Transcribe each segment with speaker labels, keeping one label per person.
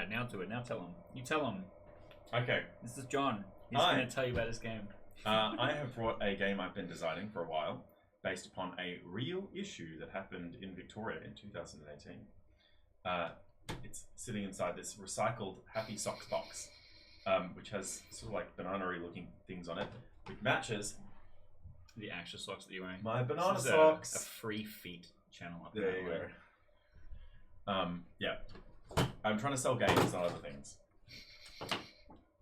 Speaker 1: Alright, now do it. Now tell him. You tell him.
Speaker 2: Okay.
Speaker 1: This is John. He's going to tell you about this game.
Speaker 2: I have brought a game I've been designing for a while, based upon a real issue that happened in Victoria in 2018. It's sitting inside this recycled Happy Socks box, which has sort of like banana-y looking things on it, which matches
Speaker 1: the actual socks that you're wearing.
Speaker 2: My banana
Speaker 1: this is
Speaker 2: socks.
Speaker 1: A free feet channel. Up
Speaker 2: There you go. Yeah. I'm trying to sell games, not other things.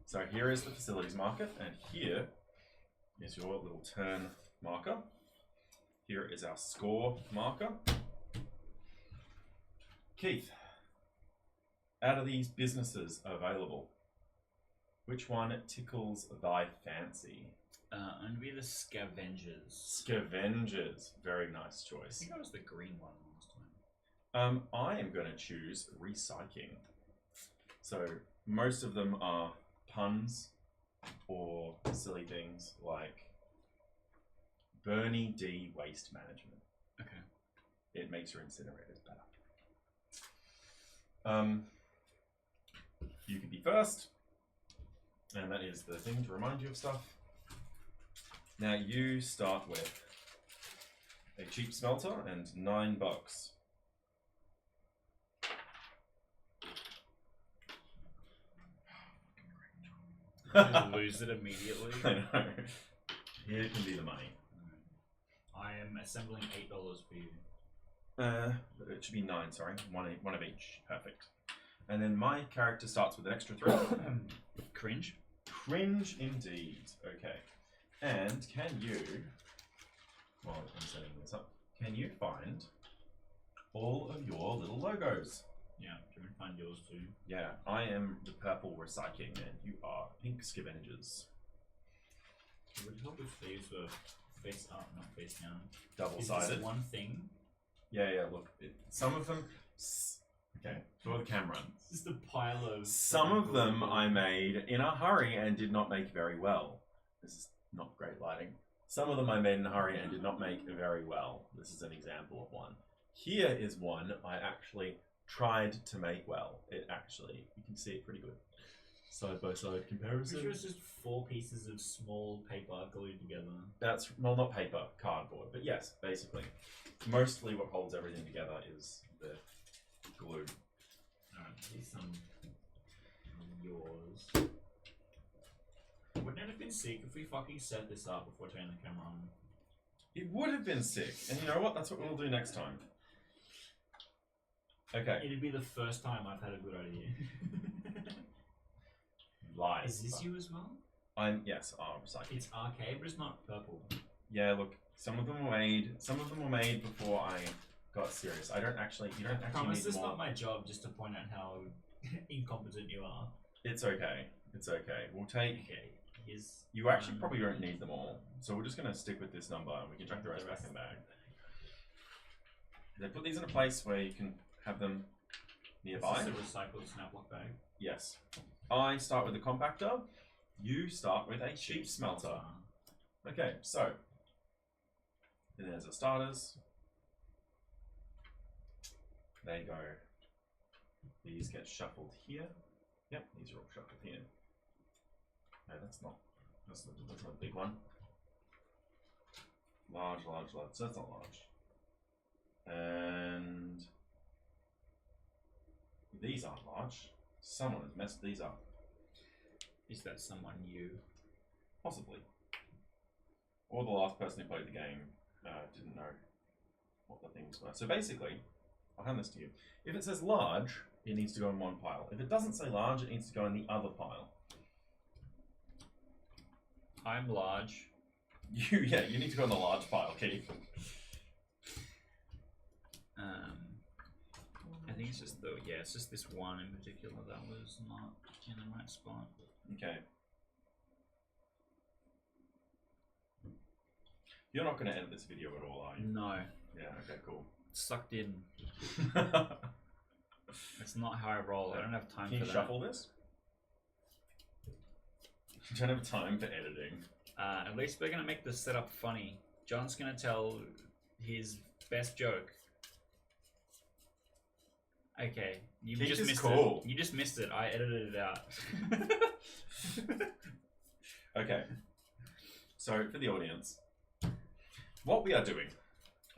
Speaker 2: So here is the facilities marker, and here is your little turn marker. Here is our score marker. Keith, out of these businesses available, which one tickles thy fancy?
Speaker 1: I'm going to be the Scavengers.
Speaker 2: Scavengers. Very nice choice.
Speaker 1: I think that was the green one last time.
Speaker 2: I am going to choose recycling. So most of them are puns or silly things like Bernie D waste management.
Speaker 1: Okay.
Speaker 2: It makes your incinerators better. You can be first, and that is the thing to remind you of stuff. Now you start with a cheap smelter and $9.
Speaker 1: You lose it immediately.
Speaker 2: I know. Here can be the money.
Speaker 1: I am assembling $8 for you.
Speaker 2: It should be 9, sorry. One of each. Perfect. And then my character starts with an extra 3.
Speaker 1: Cringe?
Speaker 2: Cringe indeed. Okay. And can you, while I'm setting this up, can you find all of your little logos?
Speaker 1: Yeah, can we find yours too?
Speaker 2: Yeah, I am the purple recycling and you are pink scavengers.
Speaker 1: It would help if these were face up, not face down.
Speaker 2: Double-sided.
Speaker 1: Is this one thing?
Speaker 2: Yeah, look. Some of them... Okay, for the camera.
Speaker 1: It's just a pile of...
Speaker 2: Some of them I made in a hurry and did not make very well. This is not great lighting. Some of them I made in a hurry and did not make very well. This is an example of one. Here is one I actually tried to make well. It actually, you can see it pretty good. Side-by-side comparison.
Speaker 1: I'm sure it's just 4 pieces of small paper glued together.
Speaker 2: That's, well, not paper, cardboard. But yes, basically. Mostly what holds everything together is the glue.
Speaker 1: Alright, here's some of yours. Wouldn't it have been sick if we fucking set this up before turning the camera on?
Speaker 2: It would have been sick. And you know what? That's what we'll do next time. Okay.
Speaker 1: It'd be the first time I've had a good idea.
Speaker 2: Lies.
Speaker 1: Is this you as well?
Speaker 2: Yes, I'm recycling.
Speaker 1: It's arcade, but it's not purple.
Speaker 2: Yeah, look, some of them were made before I got serious. You don't actually
Speaker 1: I promise
Speaker 2: need
Speaker 1: it's
Speaker 2: more.
Speaker 1: not my job just to point out how incompetent you are.
Speaker 2: It's okay. It's okay. We'll take...
Speaker 1: Okay, here's...
Speaker 2: You actually probably don't need them all. So we're just going to stick with this number and we can chuck the rest back in the bag. They put these in a place where you can have them nearby.
Speaker 1: Is this a recycled snap lock bag?
Speaker 2: Yes. I start with a compactor. You start with a cheap smelter. Okay, so then there's our starters. They go. These get shuffled here. Yep, these are all shuffled here. No, that's not a big one. Large. So that's not large. And these aren't large. Someone has messed these up.
Speaker 1: Is that someone you?
Speaker 2: Possibly. Or the last person who played the game didn't know what the things were. So basically, I'll hand this to you. If it says large, it needs to go in one pile. If it doesn't say large, it needs to go in the other pile.
Speaker 1: I'm large.
Speaker 2: You need to go in the large pile, Keith.
Speaker 1: I think it's just it's just this one in particular that was not in the right spot.
Speaker 2: Okay. You're not going to edit this video at all, are you?
Speaker 1: No.
Speaker 2: Yeah, okay, cool.
Speaker 1: Sucked in. It's not how I roll. I don't have time
Speaker 2: Can
Speaker 1: for
Speaker 2: you
Speaker 1: that.
Speaker 2: shuffle this? You don't have time for editing.
Speaker 1: At least we're going to make the setup funny. John's going to tell his best joke.
Speaker 3: Okay, you
Speaker 2: Quiche
Speaker 3: just
Speaker 2: is
Speaker 3: missed
Speaker 2: cool.
Speaker 3: it. You just missed it. I edited it out.
Speaker 2: Okay. So for the audience, what we are doing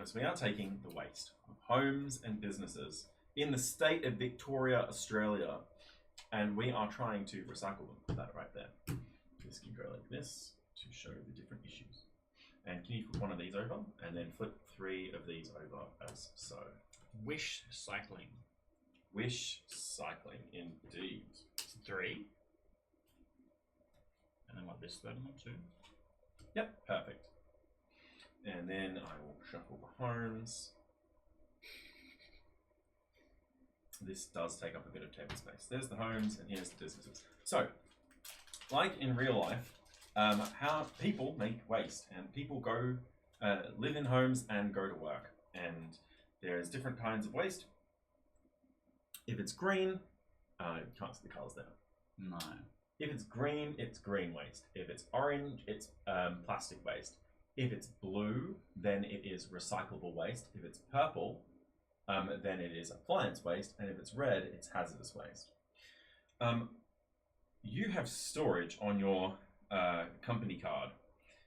Speaker 2: is we are taking the waste of homes and businesses in the state of Victoria, Australia, and we are trying to recycle them. That right there. This can go like this to show the different issues. And can you flip one of these over and then flip 3 of these over as so.
Speaker 3: Wish cycling.
Speaker 2: Wish cycling, indeed.
Speaker 3: It's 3. And then what, this third one too?
Speaker 2: Yep, perfect. And then I will shuffle the homes. This does take up a bit of table space. There's the homes and here's the businesses. So, like in real life, how people make waste, and people go live in homes and go to work, and there's different kinds of waste. If it's green, you can't see the colours there.
Speaker 3: No.
Speaker 2: If it's green waste. If it's orange, it's plastic waste. If it's blue, then it is recyclable waste. If it's purple, then it is appliance waste. And if it's red, it's hazardous waste. You have storage on your company card.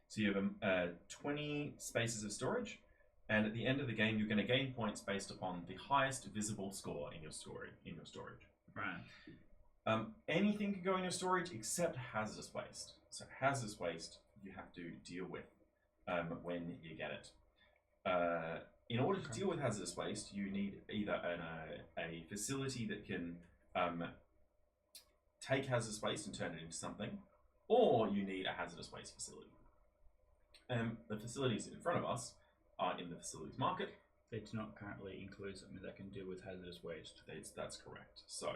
Speaker 2: So you have 20 spaces of storage. And at the end of the game, you're going to gain points based upon the highest visible score in your storage.
Speaker 3: Right.
Speaker 2: Anything can go in your storage except hazardous waste. So hazardous waste you have to deal with when you get it. In order to deal with hazardous waste, you need either a facility that can take hazardous waste and turn it into something, or you need a hazardous waste facility. The facilities in front of us are in the facilities market.
Speaker 3: They do not currently include something that can deal with hazardous waste.
Speaker 2: That's correct. So,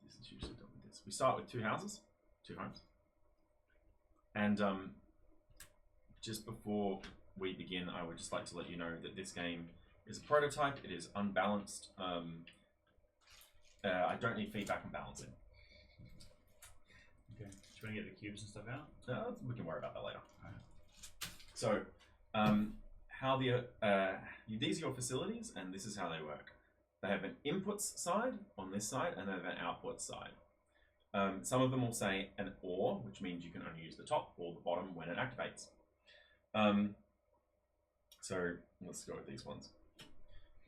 Speaker 2: this is usually done with this. We start with 2 homes, and just before we begin, I would just like to let you know that this game is a prototype. It is unbalanced. I don't need feedback on balancing.
Speaker 3: Okay. Do you want to get the cubes and stuff out?
Speaker 2: We can worry about that later.
Speaker 3: Alright.
Speaker 2: So, these are your facilities, and this is how they work. They have an inputs side on this side, and they have an outputs side. Some of them will say an OR, which means you can only use the top or the bottom when it activates. So let's go with these ones.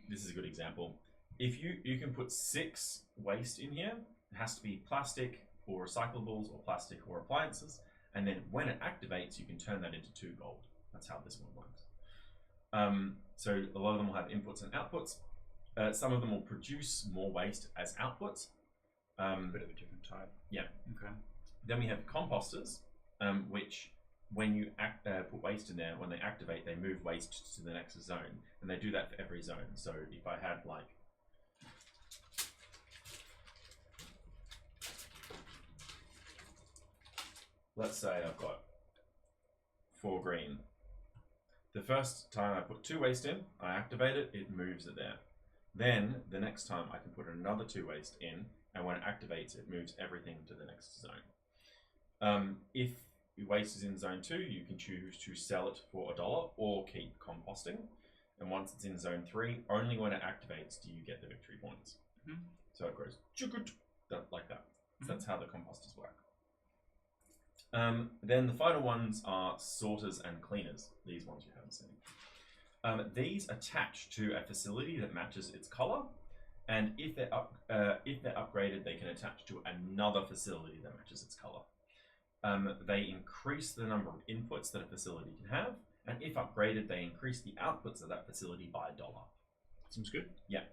Speaker 2: This is a good example. If you can put 6 waste in here, it has to be plastic or recyclables or plastic or appliances, and then when it activates, you can turn that into 2 gold. That's how this one works. So a lot of them will have inputs and outputs. Some of them will produce more waste as outputs.
Speaker 3: A bit of a different type.
Speaker 2: Yeah.
Speaker 3: Okay.
Speaker 2: Then we have composters, which when you put waste in there, when they activate, they move waste to the next zone, and they do that for every zone. So if I had like let's say I've got 4 green. The first time I put 2 waste in, I activate it, it moves it there. Then the next time I can put another 2 waste in, and when it activates, it moves everything to the next zone. If your waste is in zone 2, you can choose to sell it for $1 or keep composting. And once it's in zone 3, only when it activates do you get the victory points.
Speaker 3: Mm-hmm.
Speaker 2: So it grows like that.
Speaker 3: Mm-hmm.
Speaker 2: That's how the composters work. Then the final ones are sorters and cleaners. These ones you haven't seen. These attach to a facility that matches its color, and if they're upgraded, they can attach to another facility that matches its color. They increase the number of inputs that a facility can have, and if upgraded, they increase the outputs of that facility by $1.
Speaker 3: Seems good.
Speaker 2: Yeah,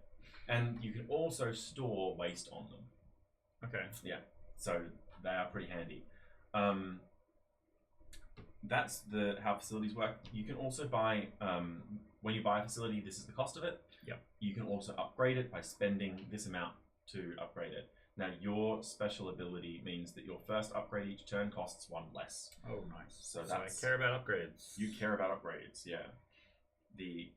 Speaker 2: and you can also store waste on them.
Speaker 3: Okay.
Speaker 2: Yeah, so they are pretty handy. That's how facilities work. You can also buy, when you buy a facility, this is the cost of it.
Speaker 3: Yep.
Speaker 2: You can also upgrade it by spending this amount to upgrade it. Now, your special ability means that your first upgrade each turn costs 1 less.
Speaker 3: Oh, nice.
Speaker 2: So
Speaker 3: I care about upgrades.
Speaker 2: You care about upgrades, yeah. The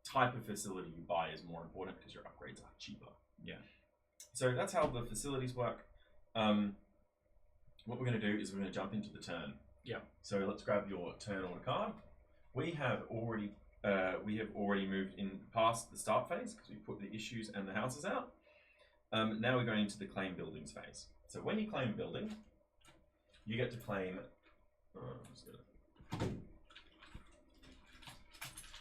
Speaker 2: type of facility you buy is more important because your upgrades are cheaper.
Speaker 3: Yeah.
Speaker 2: So that's how the facilities work. What we're going to do is we're going to jump into the turn.
Speaker 3: Yeah.
Speaker 2: So let's grab your turn order card. We have already we have already moved in past the start phase because we put the issues and the houses out. Now we're going into the claim buildings phase. So when you claim a building, you get to claim. I'm just gonna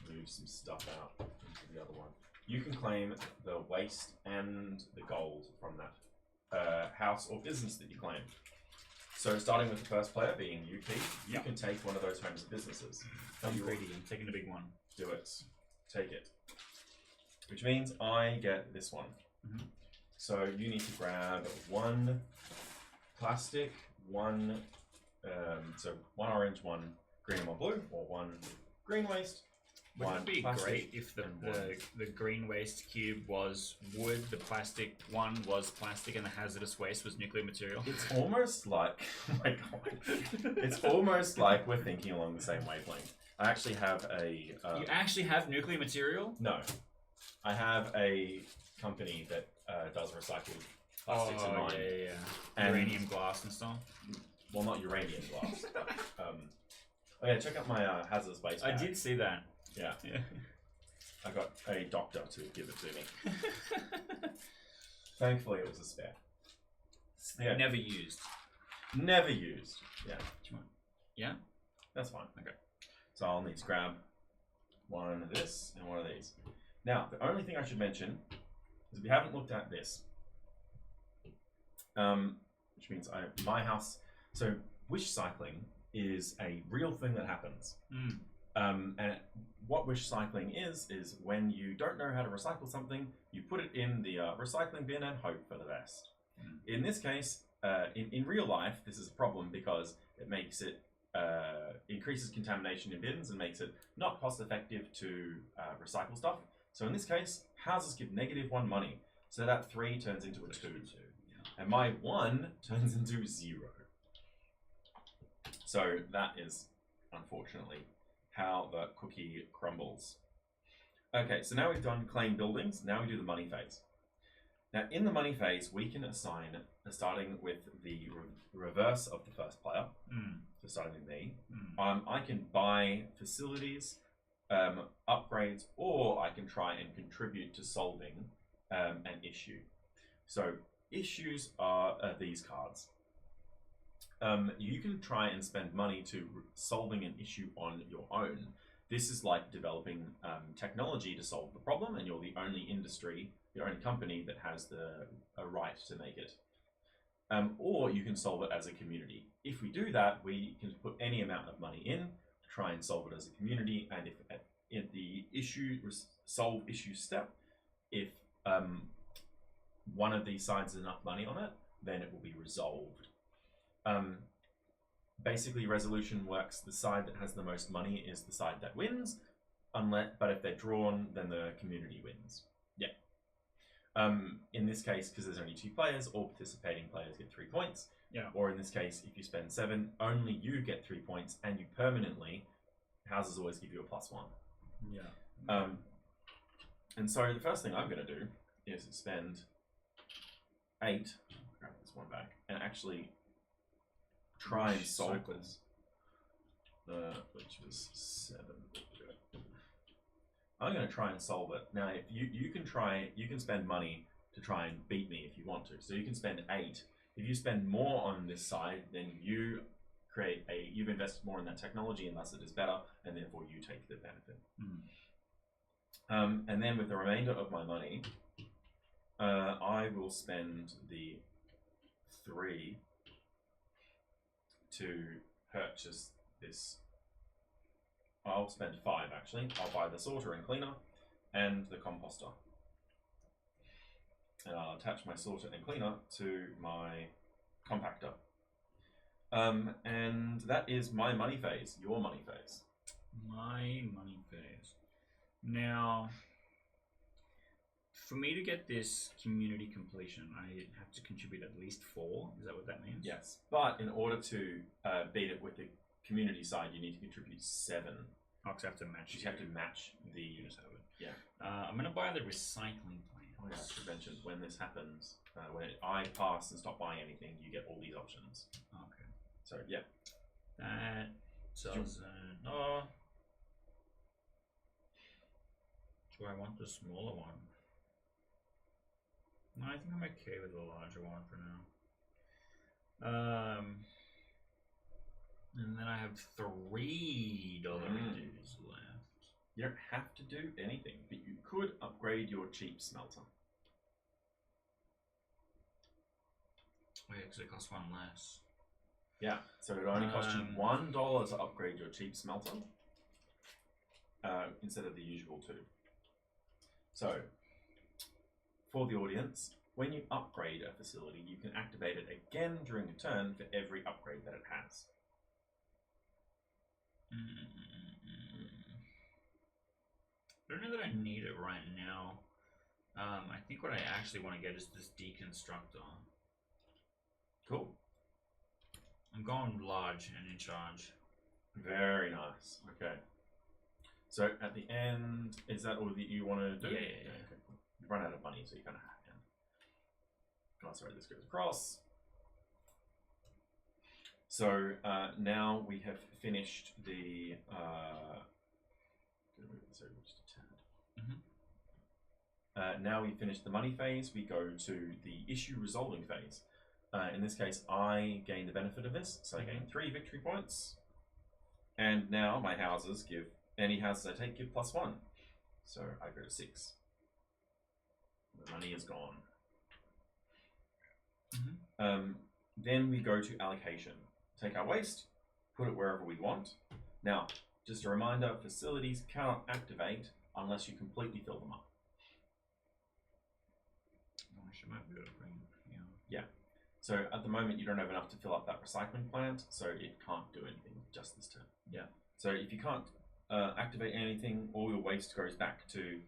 Speaker 2: move some stuff out into the other one. You can claim the waste and the gold from that house or business that you claim. So starting with the first player being you, Keith, you can take one of those homes and businesses.
Speaker 3: I'm greedy. I'm taking the big one.
Speaker 2: Do it. Take it. Which means I get this one.
Speaker 3: Mm-hmm.
Speaker 2: So you need to grab one plastic, one one orange, one green, and one blue, or one green waste.
Speaker 3: Wouldn't it be
Speaker 2: plastic,
Speaker 3: great if the green waste cube was wood, the plastic one was plastic, and the hazardous waste was nuclear material?
Speaker 2: It's almost like, oh my god, it's almost like we're thinking along the same wavelength. I actually have a.
Speaker 3: You actually have nuclear material?
Speaker 2: No, I have a company that does recycled plastics in mind.
Speaker 3: Yeah.
Speaker 2: And,
Speaker 3: uranium glass and stuff.
Speaker 2: Well, not uranium glass. Oh yeah, check out my hazardous waste bag.
Speaker 3: I did see that.
Speaker 2: Yeah. I got a doctor to give it to me. Thankfully, it was a spare. Yeah.
Speaker 3: Never used.
Speaker 2: Never used. Yeah.
Speaker 3: Yeah?
Speaker 2: That's fine.
Speaker 3: Okay.
Speaker 2: So I'll need to grab one of this and one of these. Now, the only thing I should mention is we haven't looked at this. Which means my house. So wish cycling is a real thing that happens. And what wish cycling is when you don't know how to recycle something, you put it in the recycling bin and hope for the best. In this case, in real life, this is a problem because it makes it increases contamination in bins and makes it not cost effective to recycle stuff. So in this case, houses give -1 money. So that 3 turns into a 2. And my 1 turns into 0. So that is, unfortunately, how the cookie crumbles. Okay, so now we've done claim buildings. Now we do the money phase. Now in the money phase, we can assign, starting with the reverse of the first player, so starting with me, I can buy facilities, upgrades, or I can try and contribute to solving an issue. So issues are these cards. You can try and spend money to solving an issue on your own. This is like developing technology to solve the problem, and you're the only industry, the only company that has a right to make it. Or you can solve it as a community. If we do that, we can put any amount of money in to try and solve it as a community, and if in the solve issue step, if one of these sides has enough money on it, then it will be resolved. Basically, resolution works. The side that has the most money is the side that wins, but if they're drawn, then the community wins. Yeah. In this case, because there's only 2 players, all participating players get 3 points.
Speaker 3: Yeah.
Speaker 2: Or in this case, if you spend 7, only you get 3 points, and you permanently, houses always give you a +1.
Speaker 3: Yeah.
Speaker 2: And so the first thing I'm going to do is spend 8, grab this one back, and actually try and solve this. Which was 7. I'm going to try and solve it. Now, if you can spend money to try and beat me if you want to. So you can spend 8. If you spend more on this side, then you've invested more in that technology, and thus it is better, and therefore you take the benefit. And then with the remainder of my money, I will spend the 3 to purchase this. I'll spend 5 actually. I'll buy the sorter and cleaner and the composter. And I'll attach my sorter and cleaner to my compactor. And that is my money phase, your money phase.
Speaker 3: My money phase. Now, for me to get this community completion, I have to contribute at least 4. Is that what that means?
Speaker 2: Yes, but in order to beat it with the community side, you need to contribute 7.
Speaker 3: Oh, because I have to match.
Speaker 2: You have to match the.
Speaker 3: You just have it.
Speaker 2: Yeah.
Speaker 3: I'm gonna buy the recycling plant.
Speaker 2: Oh yeah, I should mention when this happens, when I pass and stop buying anything, you get all these options.
Speaker 3: Okay.
Speaker 2: So yeah.
Speaker 3: That doesn't. Do I want the smaller one? No, I think I'm okay with the larger one for now. And then I have $3 dues left.
Speaker 2: You don't have to do anything, but you could upgrade your cheap smelter.
Speaker 3: Oh yeah, because it costs one less.
Speaker 2: Yeah, so it only costs you $1 to upgrade your cheap smelter instead of the usual 2. So, for the audience, when you upgrade a facility, you can activate it again during a turn for every upgrade that it has.
Speaker 3: I don't know that I need it right now. I think what I actually want to get is this deconstructor.
Speaker 2: Cool.
Speaker 3: I'm going large and in charge.
Speaker 2: Very nice. Okay. So at the end, is that all that you want to do?
Speaker 3: Yeah.
Speaker 2: Okay. You run out of money, so you kind of have to. Oh, sorry, this goes across. So now we have finished the. Move this over just a tad. Now we finished the money phase. We go to the issue resolving phase. In this case, I gain the benefit of this, so I gain 3 victory points. And now my houses give, any houses I take give +1. So I go to 6. The money is gone. Then we go to allocation. Take our waste, put it wherever we want. Now, just a reminder, facilities cannot activate unless you completely fill them up.
Speaker 3: Oh, I should might be able to bring it.
Speaker 2: Yeah. So at the moment, you don't have enough to fill up that recycling plant, so it can't do anything just this turn.
Speaker 3: Yeah.
Speaker 2: So if you can't activate anything, all your waste goes back to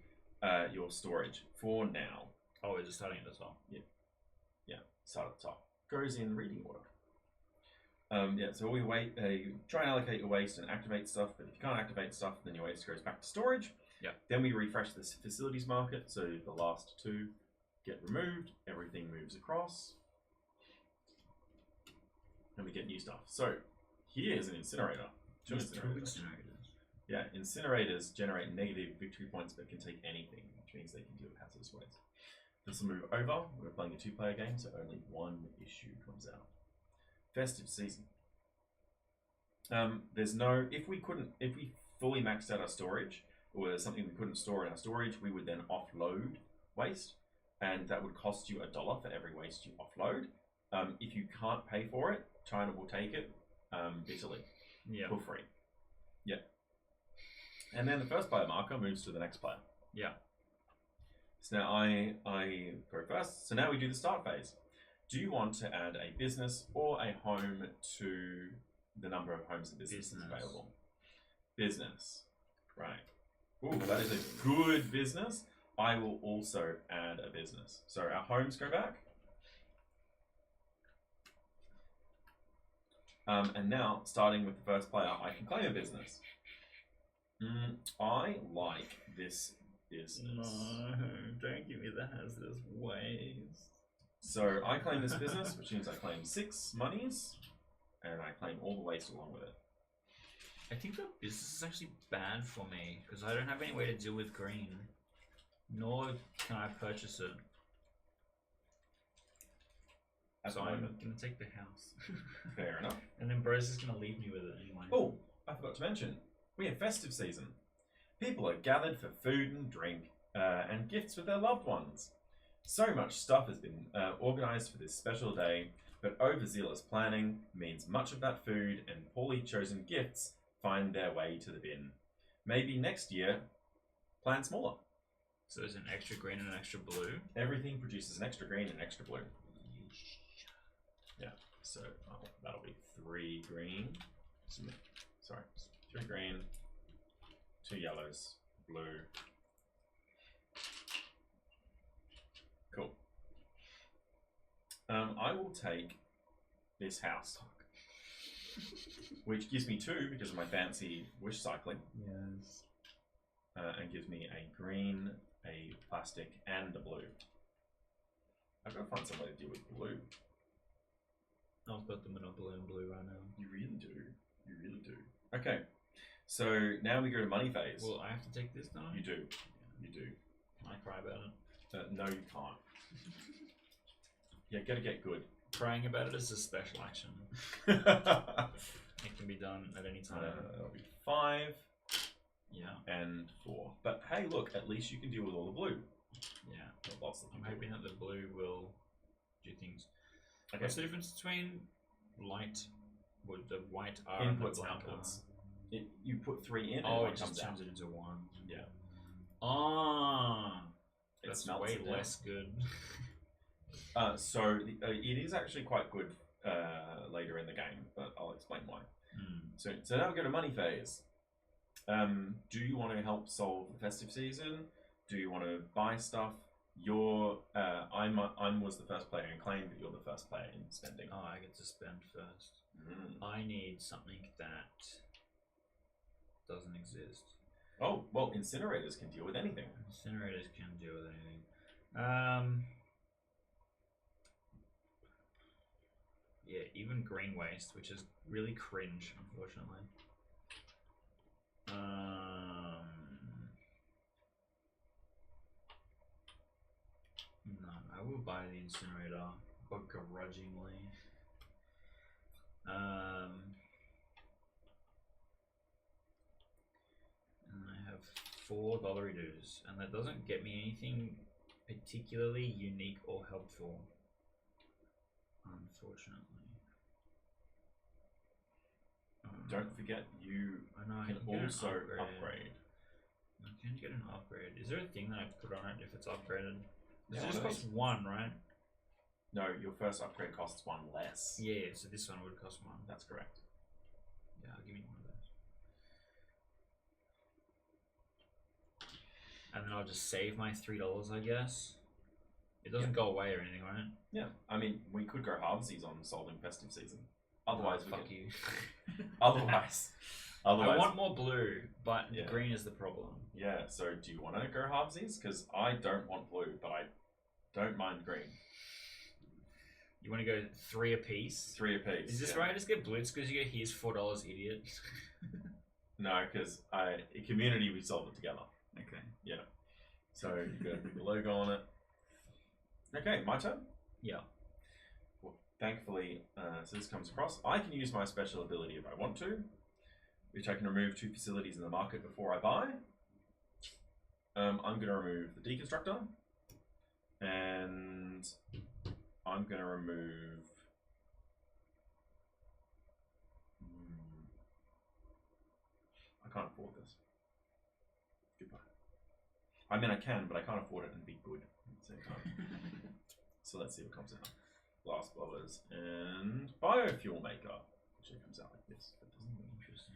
Speaker 2: your storage for now.
Speaker 3: Oh, is it starting at the top?
Speaker 2: Yeah, start at the top. Goes in reading order. Yeah, so we wait. Try and allocate your waste and activate stuff, but if you can't activate stuff, then your waste goes back to storage.
Speaker 3: Yeah.
Speaker 2: Then we refresh this facilities market, so the last 2 get removed, everything moves across, and we get new stuff. So here's an incinerator. 2 incinerators. Yeah, incinerators generate negative victory points but can take anything, which means they can deal with hazardous waste. This will move over. We're playing a 2-player game, so only 1 issue comes out. Festive season. There's no, if we fully maxed out our storage, or there's something we couldn't store in our storage, we would then offload waste, and that would cost you $1 for every waste you offload. If you can't pay for it, China will take it bitterly, for free. Yeah. And then the first player marker moves to the next player.
Speaker 3: Yeah.
Speaker 2: So now I go first. So now we do the start phase. Do you want to add a business or a home to the number of homes and businesses available? Business. Right. Ooh, that is a good business. I will also add a business. So our homes go back. And now, starting with the first player, I can claim a business. I like this business.
Speaker 3: No, don't give me the hazardous waste.
Speaker 2: So I claim this business, which means I claim 6 monies, and I claim all the waste along with it.
Speaker 3: I think that business is actually bad for me, because I don't have any way to deal with green. Nor can I purchase it. So I'm going to take the house.
Speaker 2: Fair enough.
Speaker 3: And then Bro's is going to leave me with it anyway.
Speaker 2: Oh, I forgot to mention, we have festive season. People are gathered for food and drink, and gifts with their loved ones. So much stuff has been organised for this special day, but overzealous planning means much of that food and poorly chosen gifts find their way to the bin. Maybe next year, plan smaller.
Speaker 3: So there's an extra green and an extra blue?
Speaker 2: Everything produces an extra green and extra blue. Yeah, so that'll be 3 green. Sorry, 3 green, 2 yellows, blue. Cool. I will take this house, which gives me 2 because of my fancy wish cycling.
Speaker 3: Yes.
Speaker 2: And gives me a green, a plastic, and a blue. I've got to find some way to deal with blue.
Speaker 3: I've got them in a blue and blue right now.
Speaker 2: You really do. You really do. Okay. So now we go to money phase.
Speaker 3: Well, I have to take this now?
Speaker 2: You do. You do.
Speaker 3: Can I cry about it?
Speaker 2: No, you can't. Yeah, gotta get good.
Speaker 3: Crying about it is a special action.
Speaker 2: That'll
Speaker 3: It can be done at any time.
Speaker 2: be 5
Speaker 3: Yeah,
Speaker 2: and 4. But hey, look, at least you can deal with all the blue.
Speaker 3: yeah.
Speaker 2: Not lots of
Speaker 3: I'm
Speaker 2: people.
Speaker 3: hoping that the blue will do things.
Speaker 2: Okay.
Speaker 3: What's the difference between light, with the white R and the
Speaker 2: Inputs,
Speaker 3: black
Speaker 2: outputs. You put 3 in and
Speaker 3: R? Oh,
Speaker 2: one
Speaker 3: it just
Speaker 2: comes out.
Speaker 3: turns it into 1.
Speaker 2: Yeah.
Speaker 3: Ah,
Speaker 2: It
Speaker 3: that's
Speaker 2: smelts
Speaker 3: way
Speaker 2: it down.
Speaker 3: less good.
Speaker 2: So it is actually quite good later in the game, but I'll explain why. So now we go to money phase. Do you want to help solve the festive season? Do you want to buy stuff? I was the first player in claim, but you're the first player in spending.
Speaker 3: Oh, I get to spend first.
Speaker 2: Mm.
Speaker 3: I need something that doesn't exist.
Speaker 2: Oh, well, incinerators can deal with anything.
Speaker 3: Incinerators can deal with anything. Yeah, even green waste, which is really cringe, unfortunately. No, I will buy the incinerator, but grudgingly. And I have $4 dues, and that doesn't get me anything particularly unique or helpful, unfortunately.
Speaker 2: Don't forget, you
Speaker 3: I know, I
Speaker 2: can
Speaker 3: get an
Speaker 2: also upgrade.
Speaker 3: I can get an upgrade. Is there a thing that I put on it if it's upgraded?
Speaker 2: Yeah,
Speaker 3: It just
Speaker 2: one of
Speaker 3: costs 1, right?
Speaker 2: No, your first upgrade costs 1 less.
Speaker 3: Yeah, so this one would cost 1.
Speaker 2: That's correct.
Speaker 3: Yeah, give me one of those. And then I'll just save my $3, I guess. It doesn't go away or anything, right?
Speaker 2: Yeah, I mean, we could go halvesies on solving festive season. Otherwise, we
Speaker 3: fuck
Speaker 2: could.
Speaker 3: you.
Speaker 2: Otherwise,
Speaker 3: I want more blue, but
Speaker 2: Yeah.
Speaker 3: green is the problem.
Speaker 2: Yeah. So, do you want to go halvesies? Because I don't want blue, but I don't mind green.
Speaker 3: You want to go 3 apiece?
Speaker 2: 3 apiece.
Speaker 3: Is this
Speaker 2: yeah.
Speaker 3: right? I just get blitz because you go, here's $4, idiot.
Speaker 2: No, because in community we solve it together.
Speaker 3: Okay.
Speaker 2: Yeah. So you got to put the logo on it. Okay, my turn.
Speaker 3: Yeah.
Speaker 2: Well, thankfully, so this comes across. I can use my special ability if I want to, which I can remove 2 facilities in the market before I buy. I'm going to remove the deconstructor, and I'm going to remove. I can't afford this. Goodbye. I mean, I can, but I can't afford it and be good at the same time. So let's see what comes out. Blast blowers and biofuel maker. Actually comes out like this. That doesn't look interesting.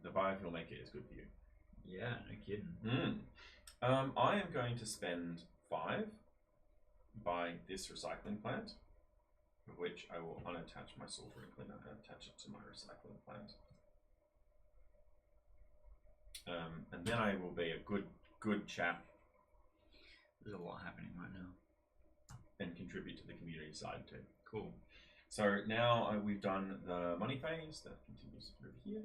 Speaker 2: The biofuel maker is good for you.
Speaker 3: Yeah, no kidding.
Speaker 2: I am going to spend 5 by this recycling plant, of which I will unattach my soldering cleaner and attach it to my recycling plant. And then I will be a good chap
Speaker 3: There's a lot happening right now.
Speaker 2: and contribute to the community side too.
Speaker 3: Cool.
Speaker 2: So now we've done the money phase. That continues over here.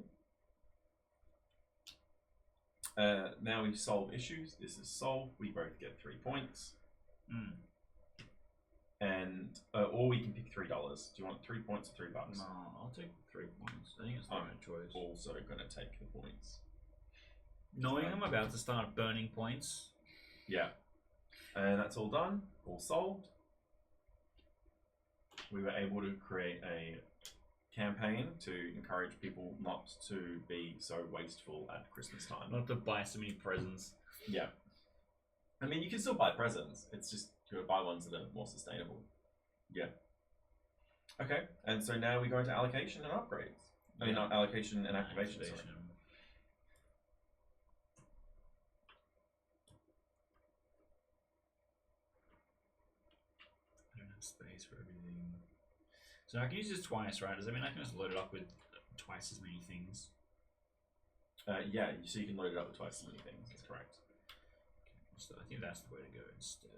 Speaker 2: Now we solve issues. This is solved. We both get 3 points. And or we can pick $3. Do you want 3 points or $3?
Speaker 3: No, I'll take 3 points. I think it's the
Speaker 2: I'm
Speaker 3: right choice.
Speaker 2: also going to take the points.
Speaker 3: Knowing I'm about to start burning points.
Speaker 2: Yeah. And that's all done. All solved. We were able to create a campaign to encourage people not to be so wasteful at Christmas time.
Speaker 3: Not to buy so many presents.
Speaker 2: Yeah. I mean, you can still buy presents. It's just you gotta buy ones that are more sustainable. Yeah. Okay. And so now we go into allocation and upgrades. I mean, not allocation and activation. Sorry.
Speaker 3: I don't have space for everything. So I can use this twice, right? Does that mean I can just load it up with twice as many things?
Speaker 2: Yeah, so you can load it up with twice as many things. That's correct.
Speaker 3: So I think that's the way to go instead.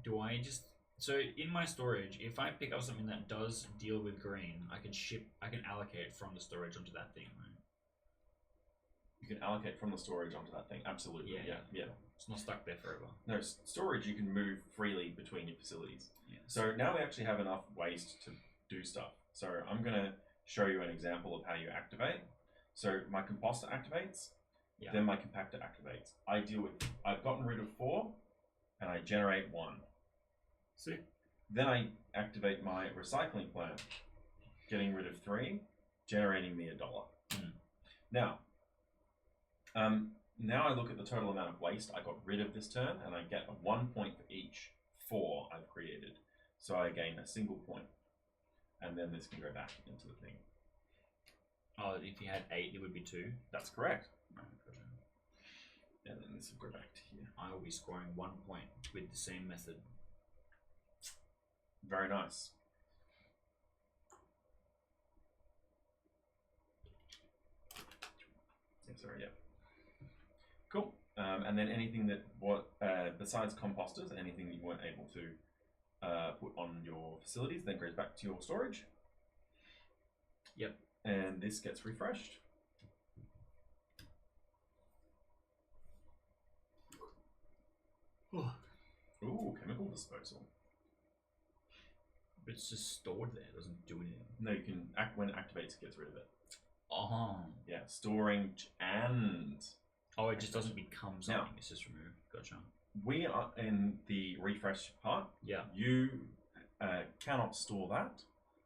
Speaker 3: Do I just... So in my storage, if I pick up something that does deal with green, I can allocate from the storage onto that thing, right?
Speaker 2: You can allocate from the storage onto that thing. Absolutely.
Speaker 3: Yeah,
Speaker 2: Yeah.
Speaker 3: It's not stuck there forever.
Speaker 2: No, storage you can move freely between your facilities.
Speaker 3: Yeah.
Speaker 2: So now we actually have enough waste to do stuff. So I'm going to show you an example of how you activate. So my composter activates,
Speaker 3: Yeah.
Speaker 2: then my compactor activates. I've gotten rid of 4, and I generate 1.
Speaker 3: See?
Speaker 2: Then I activate my recycling plant, getting rid of 3, generating me $1.
Speaker 3: Mm.
Speaker 2: Now I look at the total amount of waste I got rid of this turn, and I get 1 point for each 4 I've created. So I gain a single point, and then this can go back into the thing.
Speaker 3: Oh, if you had 8, it would be 2.
Speaker 2: That's correct.
Speaker 3: Right, gotcha.
Speaker 2: And then this will go back to here.
Speaker 3: I will be scoring 1 point with the same method.
Speaker 2: Very nice. Yeah, sorry, yeah. Cool. And then anything that besides composters, anything that you weren't able to put on your facilities, then goes back to your storage.
Speaker 3: Yep.
Speaker 2: And this gets refreshed. Ooh, chemical disposal.
Speaker 3: But it's just stored there, it doesn't do anything.
Speaker 2: No, you can when it activates, it gets rid of it.
Speaker 3: Oh.
Speaker 2: Yeah, storing and
Speaker 3: Oh, it just doesn't become something,
Speaker 2: Now-
Speaker 3: it's just removed. Gotcha.
Speaker 2: we are in the refresh part.
Speaker 3: Yeah.
Speaker 2: You cannot store that,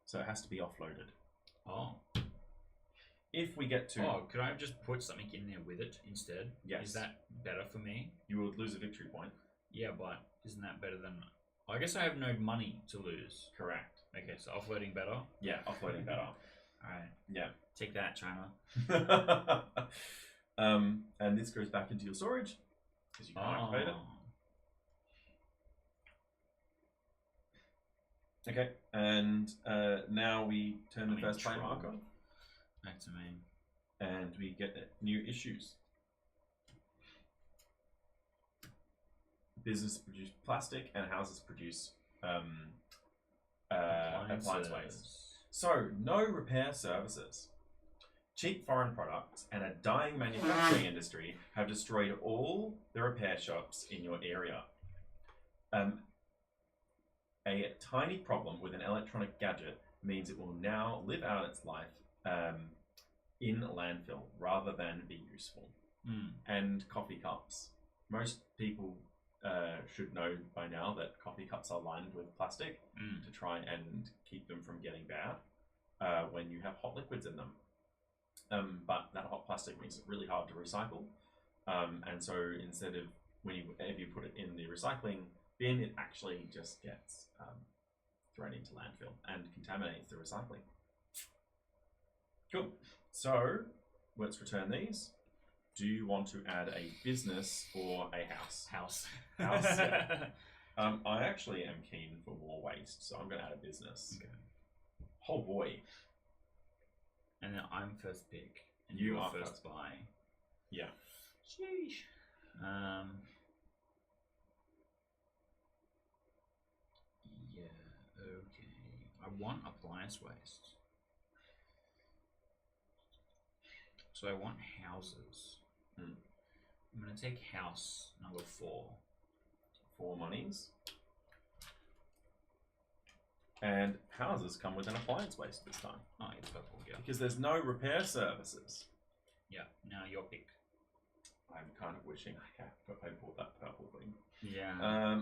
Speaker 2: so it has to be offloaded.
Speaker 3: Oh.
Speaker 2: If we get to,
Speaker 3: Oh, could I just put something in there with it instead?
Speaker 2: Yes.
Speaker 3: Is that better for me?
Speaker 2: you would lose a victory point.
Speaker 3: Yeah, but isn't that better than... I guess I have no money to lose.
Speaker 2: Correct.
Speaker 3: Okay, so offloading better.
Speaker 2: Yeah, offloading better.
Speaker 3: Alright.
Speaker 2: Yeah.
Speaker 3: Take that, China.
Speaker 2: And this goes back into your storage because you can't activate it. Okay, and now we turn the
Speaker 3: I'm in
Speaker 2: first player
Speaker 3: trouble.
Speaker 2: marker,
Speaker 3: Back to me.
Speaker 2: and we get new issues. Businesses produce plastic, and houses produce appliance waste. So, no repair services. Cheap foreign products and a dying manufacturing industry have destroyed all the repair shops in your area. A tiny problem with an electronic gadget means it will now live out its life in landfill rather than be useful. And coffee cups. Most people should know by now that coffee cups are lined with plastic to try and keep them from getting bad when you have hot liquids in them. But that hot plastic makes it really hard to recycle. And so instead of if you put it in the recycling bin, it actually just gets thrown into landfill and contaminates the recycling. Cool. So let's return these. Do you want to add a business or a house?
Speaker 3: House.
Speaker 2: House, yeah. I actually am keen for more waste, so I'm going to add a business.
Speaker 3: Okay.
Speaker 2: Oh boy.
Speaker 3: And then I'm first pick. And
Speaker 2: You
Speaker 3: you're
Speaker 2: are
Speaker 3: first
Speaker 2: first.
Speaker 3: buy.
Speaker 2: Yeah.
Speaker 3: Sheesh. Yeah, okay. I want appliance waste. So I want houses.
Speaker 2: Hmm.
Speaker 3: I'm going to take house number 4.
Speaker 2: 4 monies. And houses come with an appliance waste this time.
Speaker 3: Oh, it's purple, yeah.
Speaker 2: Because there's no repair services.
Speaker 3: Yeah, now your pick.
Speaker 2: I'm kind of wishing I bought that purple thing.
Speaker 3: Yeah.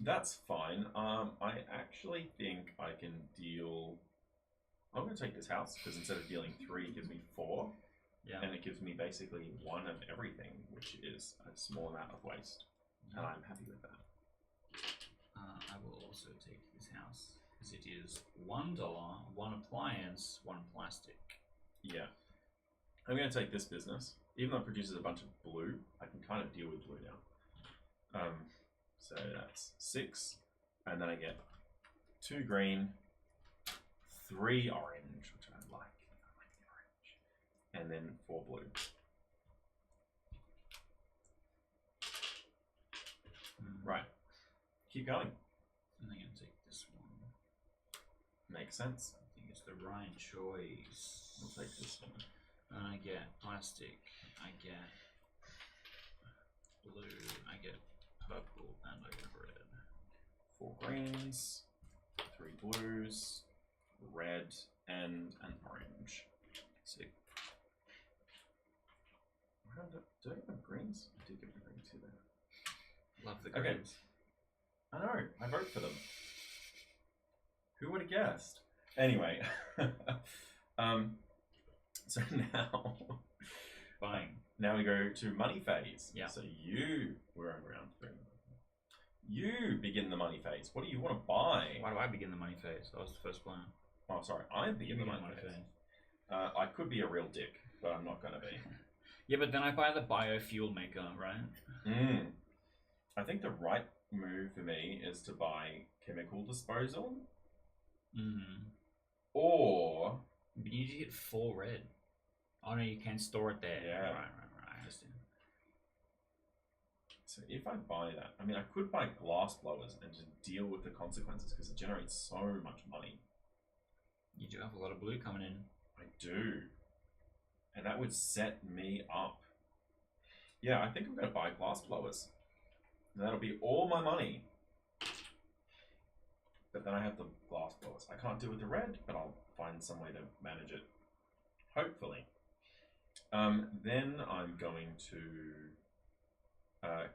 Speaker 2: That's fine. I actually think I can deal... I'm going to take this house, because instead of dealing 3, it gives me 4.
Speaker 3: Yeah.
Speaker 2: And it gives me basically 1 of everything, which is a small amount of waste. And I'm happy with that.
Speaker 3: I will also take this house, because it is $1, 1 appliance, 1 plastic.
Speaker 2: Yeah. I'm going to take this business. Even though it produces a bunch of blue, I can kind of deal with blue now. So that's 6. And then I get 2 green, 3 orange, which I like. I like the orange. And then 4 blue. Right. Keep going.
Speaker 3: I'm going to take this one.
Speaker 2: Makes sense.
Speaker 3: I think it's the right choice.
Speaker 2: We'll take this one.
Speaker 3: I get plastic. I get blue. I get purple, and I get red.
Speaker 2: 4 greens, 3 blues, red, and an orange.
Speaker 3: Sick.
Speaker 2: Do I have greens? I did get the greens here.
Speaker 3: Love the
Speaker 2: Okay.
Speaker 3: greens.
Speaker 2: I know. I vote for them. Who would have guessed? Anyway, so
Speaker 3: Buying.
Speaker 2: now we go to money phase.
Speaker 3: Yeah.
Speaker 2: So we're on round 3. You begin the money phase. What do you want to buy?
Speaker 3: Why do I begin the money phase? That was the first plan.
Speaker 2: Oh, sorry. I begin the money phase. I could be a real dick, but I'm not going to be.
Speaker 3: Yeah, but then I buy the biofuel maker, right?
Speaker 2: I think the right move for me is to buy chemical disposal. Or
Speaker 3: But you get 4 red. Oh no, you can store it there.
Speaker 2: Yeah.
Speaker 3: Right. I understand.
Speaker 2: so if I buy that, I mean, I could buy glass blowers and just deal with the consequences because it generates so much money.
Speaker 3: You do have a lot of blue coming in.
Speaker 2: I do. And that would set me up. Yeah, I think I'm going to buy glass blowers. And that'll be all my money. But then I have the glass blowers. I can't do with the red, but I'll find some way to manage it. Hopefully. Then I'm going to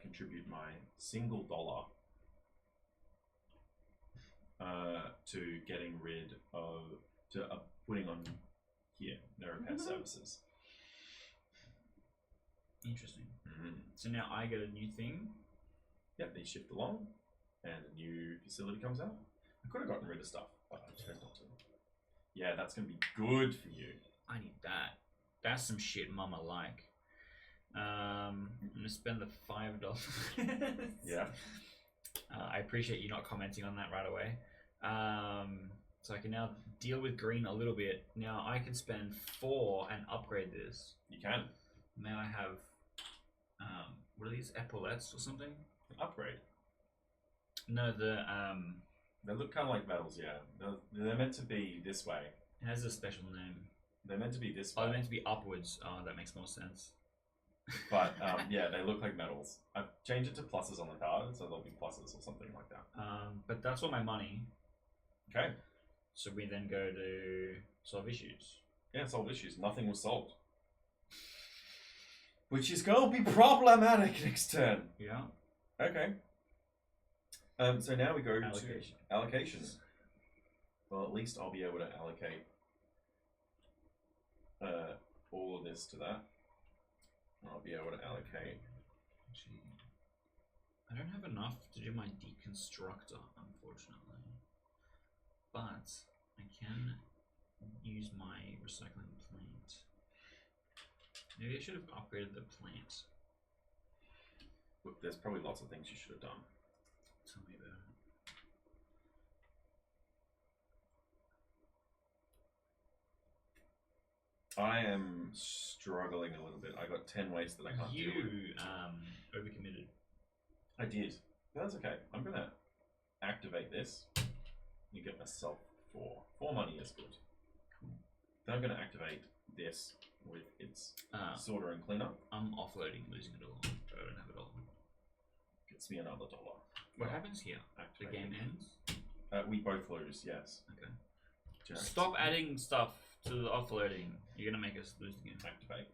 Speaker 2: contribute my single dollar to getting rid of, putting on here, no repair services.
Speaker 3: Interesting. So now I get a new thing.
Speaker 2: Yep, these shift along, and a new facility comes out. I could have gotten rid of stuff, but I chose not to. Yeah, that's going to be good for you.
Speaker 3: I need that. That's some shit mama like. I'm gonna spend the $5.
Speaker 2: Yeah.
Speaker 3: I appreciate you not commenting on that right away. So I can now deal with green a little bit. Now I can spend 4 and upgrade this.
Speaker 2: You can.
Speaker 3: Now I have, what are these, epaulettes or something?
Speaker 2: Upgrade.
Speaker 3: No, the
Speaker 2: They look kind of like medals, yeah. They're meant to be this way.
Speaker 3: it has a special name.
Speaker 2: They're meant to be this
Speaker 3: Oh,
Speaker 2: way.
Speaker 3: they're meant to be upwards. Oh, that makes more sense.
Speaker 2: But yeah, they look like medals. I've changed it to pluses on the card, so they'll be pluses or something like that.
Speaker 3: But that's all my money.
Speaker 2: Okay.
Speaker 3: So we then go to solve issues.
Speaker 2: Yeah, solve issues. Nothing was solved. Which is going to be problematic next turn.
Speaker 3: Yeah.
Speaker 2: Okay. So now we go
Speaker 3: Allocation.
Speaker 2: to allocation. Well, at least I'll be able to allocate all of this to that. I'll be able to allocate.
Speaker 3: Actually, I don't have enough to do my deconstructor, unfortunately. But I can use my recycling plant. Maybe I should have upgraded the plant.
Speaker 2: Look, there's probably lots of things you should have done.
Speaker 3: Tell me about it.
Speaker 2: I am struggling a little bit. I got 10 wastes that I can't
Speaker 3: You
Speaker 2: deal with.
Speaker 3: overcommitted.
Speaker 2: I did. But that's okay. I'm going to activate this and get myself 4. 4 money is good.
Speaker 3: Cool.
Speaker 2: Then I'm going to activate this with its sorter and cleanup.
Speaker 3: I'm offloading, losing it all. I don't have it all.
Speaker 2: Gets me another $1.
Speaker 3: What happens here? The
Speaker 2: Activate.
Speaker 3: game ends?
Speaker 2: We both lose, yes.
Speaker 3: Okay.
Speaker 2: Generates
Speaker 3: Stop adding stuff to the offloading. You're gonna make us lose the game.
Speaker 2: Activate.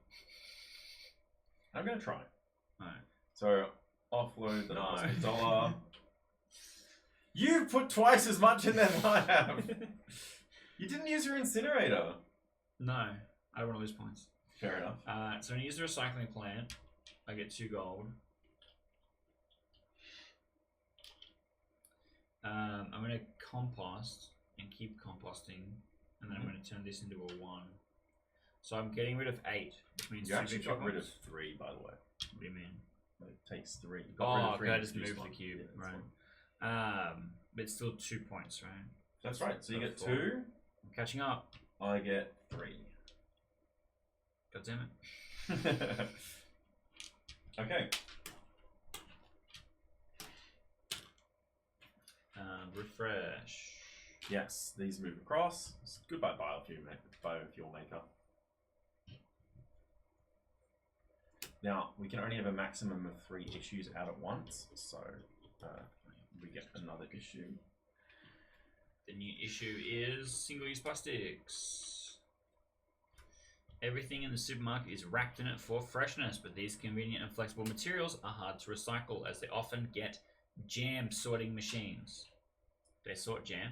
Speaker 2: I'm going to try.
Speaker 3: Alright.
Speaker 2: So, offload the
Speaker 3: No.
Speaker 2: cost me $1. You put twice as much in there than I have. You didn't use your incinerator.
Speaker 3: No, I don't want to lose points.
Speaker 2: Fair enough.
Speaker 3: So when you use the recycling plant, I get 2 gold. I'm going to compost and keep composting, and then I'm going to turn this into a 1. So I'm getting rid of 8, which means
Speaker 2: You
Speaker 3: 2
Speaker 2: actually
Speaker 3: victory
Speaker 2: got rid of
Speaker 3: points.
Speaker 2: 3, by the way.
Speaker 3: What do you mean?
Speaker 2: It takes 3. You
Speaker 3: Oh,
Speaker 2: rid of 3
Speaker 3: okay, I
Speaker 2: and
Speaker 3: just
Speaker 2: used
Speaker 3: moved the
Speaker 2: 1.
Speaker 3: cube,
Speaker 2: Yeah, that's
Speaker 3: right.
Speaker 2: fine.
Speaker 3: But it's still 2 points, right?
Speaker 2: That's right. So you get 2.
Speaker 3: I'm catching up.
Speaker 2: I get 3.
Speaker 3: God damn it.
Speaker 2: Okay.
Speaker 3: Refresh.
Speaker 2: Yes, these move across. Goodbye, biofuel maker. Now, we can only have a maximum of 3 issues out at once, so we get another issue.
Speaker 3: The new issue is single-use plastics. Everything in the supermarket is wrapped in it for freshness, but these convenient and flexible materials are hard to recycle as they often get jam sorting machines. They sort jam?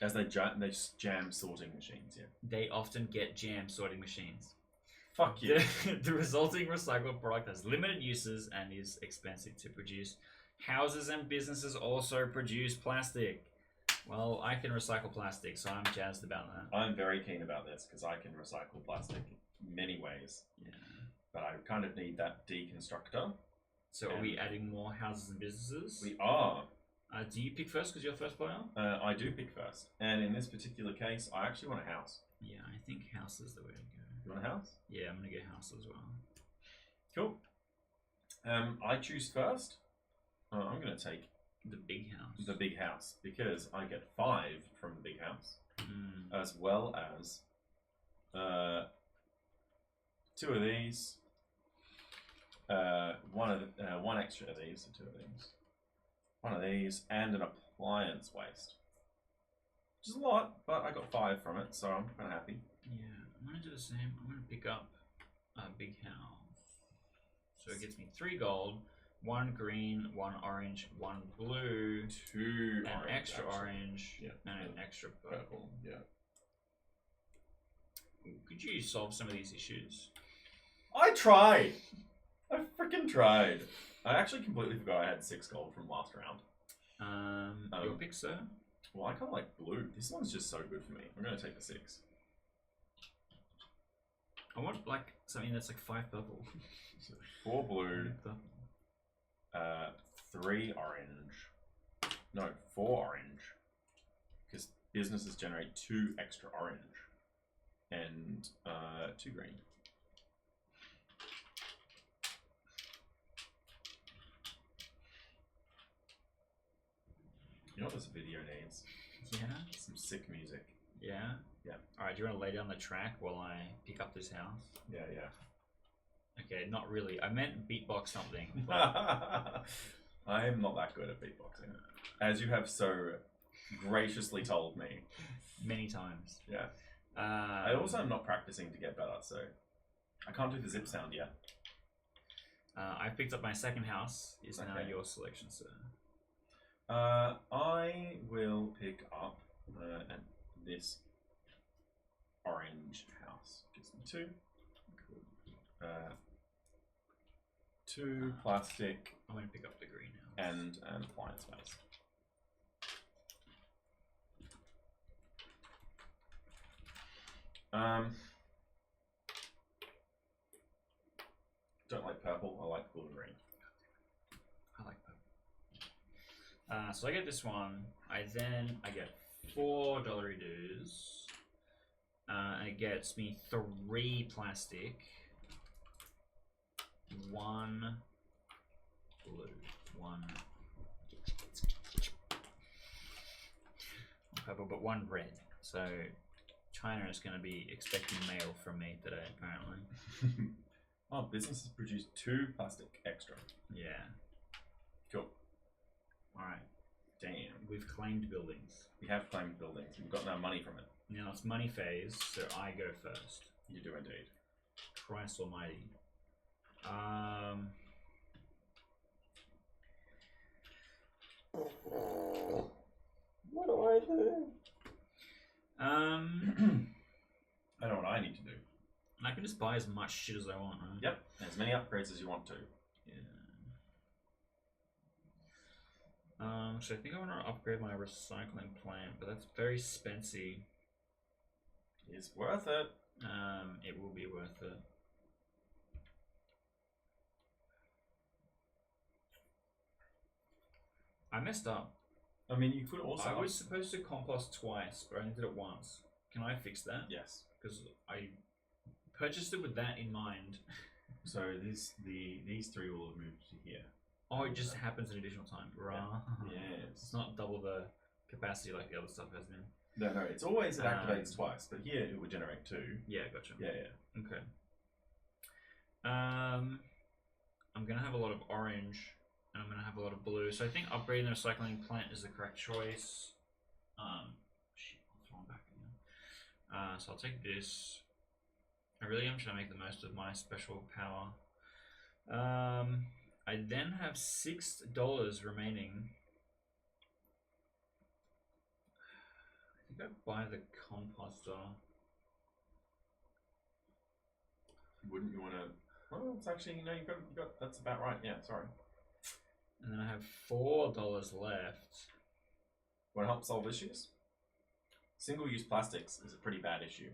Speaker 2: As they jam sorting machines, yeah.
Speaker 3: They often get jam sorting machines.
Speaker 2: Fuck you.
Speaker 3: The resulting recycled product has limited uses and is expensive to produce. Houses and businesses also produce plastic. Well, I can recycle plastic, so I'm jazzed about that.
Speaker 2: I'm very keen about this because I can recycle plastic in many ways.
Speaker 3: Yeah.
Speaker 2: But I kind of need that deconstructor.
Speaker 3: So are we adding more houses and businesses?
Speaker 2: We are.
Speaker 3: Do you pick first because you're first player?
Speaker 2: I do pick first. And in this particular case, I actually want a house.
Speaker 3: Yeah, I think house is the way to go.
Speaker 2: You want a house?
Speaker 3: Yeah, I'm going to get house as well.
Speaker 2: Cool. I choose first. I'm going to take
Speaker 3: the big house.
Speaker 2: The big house, because I get 5 from the big house, as well as 2 of these, one extra of these, so 2 of these, 1 of these, and an appliance waste. Which is a lot, but I got 5 from it, so I'm kind of happy.
Speaker 3: Yeah, I'm going to do the same. I'm going to pick up a big house. So it gets me 3 gold. 1 green, 1 orange, 1 blue,
Speaker 2: 2
Speaker 3: an
Speaker 2: orange,
Speaker 3: extra
Speaker 2: actually.
Speaker 3: orange,
Speaker 2: Yeah.
Speaker 3: and an extra purple.
Speaker 2: Yeah.
Speaker 3: Could you solve some of these issues?
Speaker 2: I tried! I freaking tried. I actually completely forgot I had 6 gold from last round.
Speaker 3: Your pick, sir?
Speaker 2: Well, I kind of like blue. This one's just so good for me. I'm going to take the 6.
Speaker 3: I want like something that's like 5 purple.
Speaker 2: 4 blue. 3 orange. No, 4 orange. Because businesses generate 2 extra orange. And 2 green. You know what this video needs?
Speaker 3: Yeah.
Speaker 2: Some sick music.
Speaker 3: Yeah.
Speaker 2: Yeah.
Speaker 3: Alright, do you want to lay down the track while I pick up this house?
Speaker 2: Yeah, yeah.
Speaker 3: Okay, not really. I meant beatbox something.
Speaker 2: I am not that good at beatboxing, as you have so graciously told me
Speaker 3: Many times.
Speaker 2: Yeah. I also am not practicing to get better, so I can't do the zip sound yet.
Speaker 3: I picked up my second house. Is now
Speaker 2: Okay.
Speaker 3: your selection, sir.
Speaker 2: I will pick up this orange house. Gives me 2. 2 plastic
Speaker 3: I'm going to pick up the green house.
Speaker 2: and an appliance space. Don't like purple. I like blue and green.
Speaker 3: I like purple. So I get this one. I get $4 dues. And it gets me 3 plastic. 1 blue. 1 purple, but 1 red. So China is going to be expecting mail from me today, apparently.
Speaker 2: Oh, businesses produce 2 plastic extra.
Speaker 3: Yeah.
Speaker 2: Cool.
Speaker 3: Alright.
Speaker 2: Damn.
Speaker 3: We've claimed buildings.
Speaker 2: We have claimed buildings. We've got no money from it.
Speaker 3: Now it's money phase, so I go first.
Speaker 2: You do indeed.
Speaker 3: Christ almighty.
Speaker 2: What do I do? I know what I need to do.
Speaker 3: I can just buy as much shit as I want, right?
Speaker 2: Yep. As many upgrades as you want to.
Speaker 3: Yeah. So I think I want to upgrade my recycling plant, but that's very expensive.
Speaker 2: It's worth it.
Speaker 3: It will be worth it. I messed up.
Speaker 2: I mean, you could also.
Speaker 3: I was supposed to compost twice, but I only did it once. Can I fix that?
Speaker 2: Yes.
Speaker 3: Because I purchased it with that in mind.
Speaker 2: So these 3 will have moved to here.
Speaker 3: Oh, it just happens an additional time. Right.
Speaker 2: Yes.
Speaker 3: It's not double the capacity like the other stuff has been.
Speaker 2: No, it's always it activates twice, but here it would generate 2.
Speaker 3: Yeah, gotcha.
Speaker 2: Yeah, yeah.
Speaker 3: Okay. I'm gonna have a lot of orange, and I'm gonna have a lot of blue. So I think upgrading the recycling plant is the correct choice. Shit, I'll throw them back again. So I'll take this. I really am trying to make the most of my special power. I then have $6 remaining. I think I buy the composter.
Speaker 2: Wouldn't you want to? Well, it's actually no. You got. That's about right. Yeah. Sorry.
Speaker 3: And then I have $4 left.
Speaker 2: Want to help solve issues? Single-use plastics is a pretty bad issue.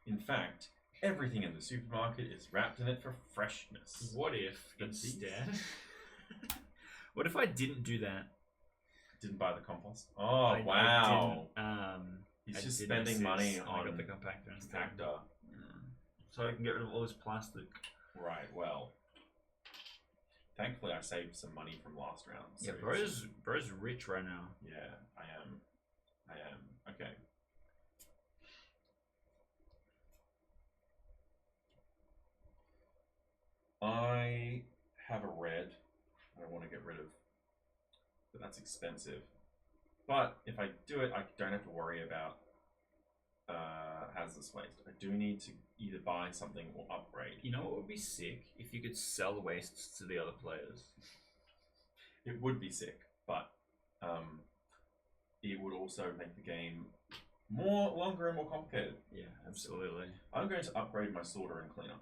Speaker 2: In fact, everything in the supermarket is wrapped in it for freshness.
Speaker 3: What if
Speaker 2: But
Speaker 3: instead? What if I didn't do that?
Speaker 2: Didn't buy the compost. Oh
Speaker 3: I
Speaker 2: wow!
Speaker 3: didn't,
Speaker 2: He's
Speaker 3: I
Speaker 2: just
Speaker 3: didn't
Speaker 2: spending
Speaker 3: assist,
Speaker 2: money
Speaker 3: and I
Speaker 2: on
Speaker 3: got the compactor instead.
Speaker 2: compactor.
Speaker 3: So I can get rid of all this plastic.
Speaker 2: Right. Well, thankfully I saved some money from last round.
Speaker 3: Yeah,
Speaker 2: So
Speaker 3: bro's rich right now.
Speaker 2: yeah, I am. Okay. I have a red. I want to get rid of, but that's expensive. But if I do it, I don't have to worry about hazardous waste. I do need to either buy something or upgrade.
Speaker 3: You know what would be sick? If you could sell wastes to the other players.
Speaker 2: It would be sick, but it would also make the game longer and more complicated.
Speaker 3: Yeah, absolutely.
Speaker 2: I'm going to upgrade my sorter and cleaner.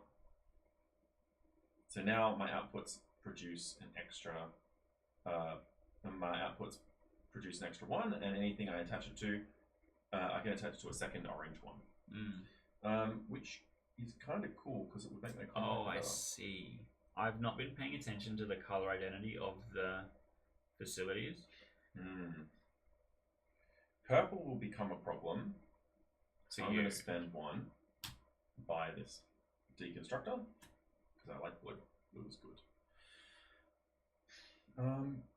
Speaker 2: So now my outputs produce an extra. One, and anything I attach it to, I can attach it to a second orange one, which is kind of cool because it would make my color
Speaker 3: I
Speaker 2: better.
Speaker 3: see. I've not been paying attention to the color identity of the facilities.
Speaker 2: Purple will become a problem, so I'm
Speaker 3: you.
Speaker 2: going to spend one, buy this deconstructor because I like blue. Blue is good.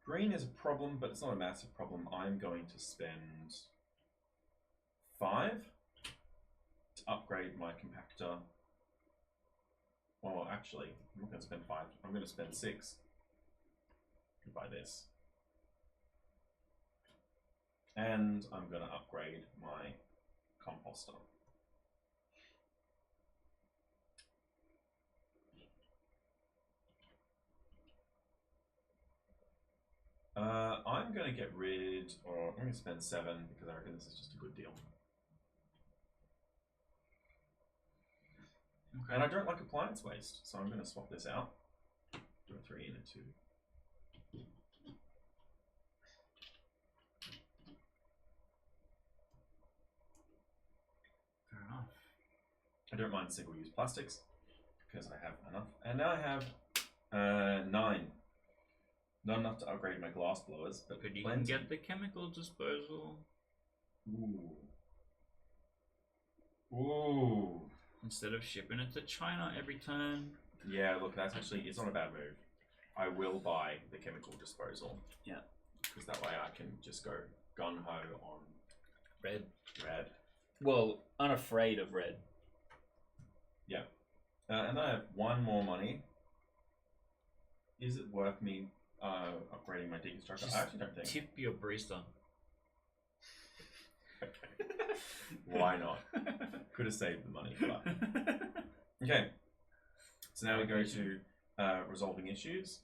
Speaker 2: Green is a problem, but it's not a massive problem. I'm going to spend 5 to upgrade my compactor. Well, actually, I'm not going to spend 5. I'm going to spend 6 to buy this. And I'm going to upgrade my composter. I'm going to get rid, or I'm going to spend 7 because I reckon this is just a good deal.
Speaker 3: Okay.
Speaker 2: And I don't like appliance waste, so I'm going to swap this out. Do a 3 and a 2.
Speaker 3: Fair enough.
Speaker 2: I don't mind single-use plastics because I have enough. And now I have 9. Not enough to upgrade my glass blowers, but
Speaker 3: But you
Speaker 2: plenty.
Speaker 3: can get the chemical disposal.
Speaker 2: Ooh.
Speaker 3: Instead of shipping it to China every turn.
Speaker 2: Yeah, look, that's actually, it's not a bad move. I will buy the chemical disposal.
Speaker 3: Yeah.
Speaker 2: Because that way I can just go gun-ho on
Speaker 3: Red.
Speaker 2: red.
Speaker 3: Well, unafraid of red.
Speaker 2: Yeah. And then I have 1 more money. Is it worth me upgrading my deconstructor?
Speaker 3: Just
Speaker 2: I actually don't think.
Speaker 3: Tip your barista.
Speaker 2: Why not? Could have saved the money, but okay. So now we go to resolving issues.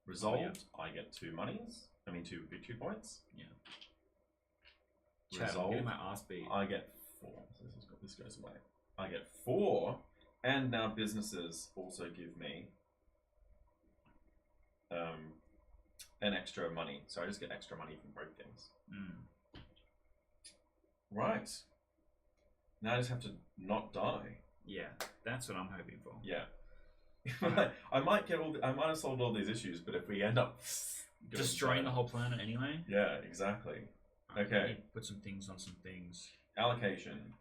Speaker 2: Resolved, I get 2 monies. I mean 2 victory points.
Speaker 3: Yeah. Chat, I'm
Speaker 2: Resolved,
Speaker 3: getting my ass beat.
Speaker 2: I get 4. So this goes away. I get 4, and now businesses also give me an extra money. So I just get extra money from both things. Right. Now I just have to not die.
Speaker 3: Yeah, that's what I'm hoping for.
Speaker 2: Yeah. I might have solved all these issues, but if we end up
Speaker 3: Destroying the whole planet anyway.
Speaker 2: Yeah, exactly.
Speaker 3: I
Speaker 2: Okay.
Speaker 3: need to put some things on some things.
Speaker 2: Allocation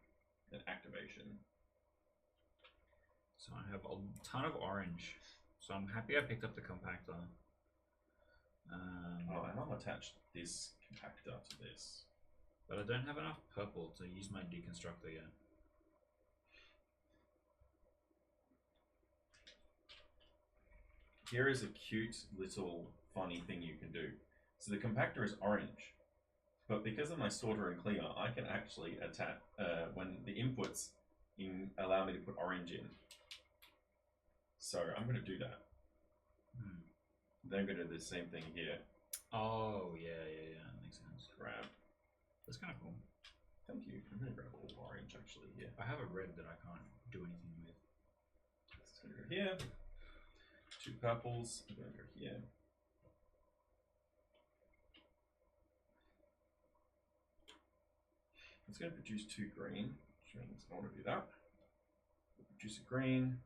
Speaker 2: and activation.
Speaker 3: So I have a ton of orange. So I'm happy I picked up the compactor.
Speaker 2: Oh, and I'll attach this compactor to this.
Speaker 3: But I don't have enough purple to use my deconstructor yet.
Speaker 2: here is a cute little funny thing you can do. So the compactor is orange, but because of my sorter and clear, I can actually attack when the inputs allow me to put orange in. So I'm going to do that. Then I'm going to do the same thing here.
Speaker 3: Oh, yeah, that makes sense.
Speaker 2: Grab.
Speaker 3: That's kind of cool.
Speaker 2: Thank you. I'm going to grab all orange actually here.
Speaker 3: I have a red that I can't do anything with.
Speaker 2: Let's go here. 2 purples. I'm going to go here. It's going to produce 2 green, which means I want to do that. Produce a green.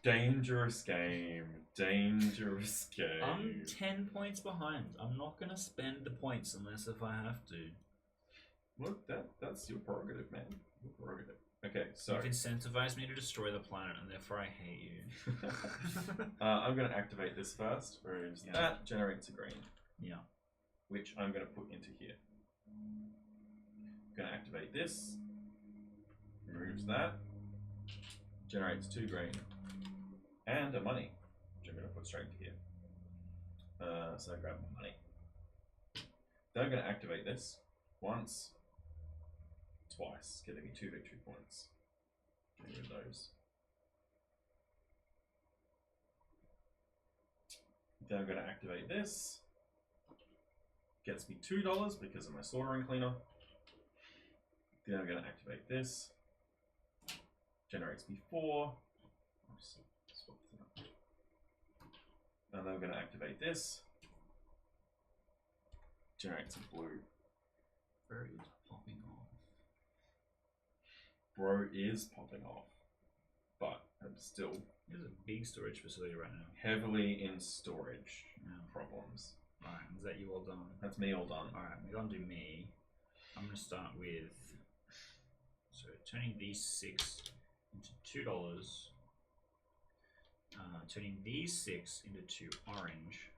Speaker 2: Dangerous game. Dangerous game.
Speaker 3: I'm 10 points behind. I'm not going to spend the points unless if I have to.
Speaker 2: Look, that's your prerogative, man. Your prerogative. Okay, so
Speaker 3: You've incentivized me to destroy the planet, and therefore I hate you.
Speaker 2: I'm going to activate this first. Whereas that generates a green.
Speaker 3: Yeah.
Speaker 2: Which I'm going to put into here. I'm going to activate this. Removes that. Generates 2 green. And a money, which I'm going to put straight into here. So I grab my money. Then I'm going to activate this once, twice, getting me 2 victory points. Getting rid of those. Then I'm going to activate this. Gets me $2 because of my soldering cleaner. Then I'm going to activate this. Generates me 4. And then I'm going to activate this. Generate some blue.
Speaker 3: Bro is popping off.
Speaker 2: Bro is popping off. But I'm still
Speaker 3: There's a big storage facility right now.
Speaker 2: heavily in storage
Speaker 3: Yeah.
Speaker 2: problems.
Speaker 3: Alright, is that you all done?
Speaker 2: That's me all done.
Speaker 3: Alright, we're going to do me. I'm going to start with... So, turning these 6 into $2. Turning these 6 into 2 orange.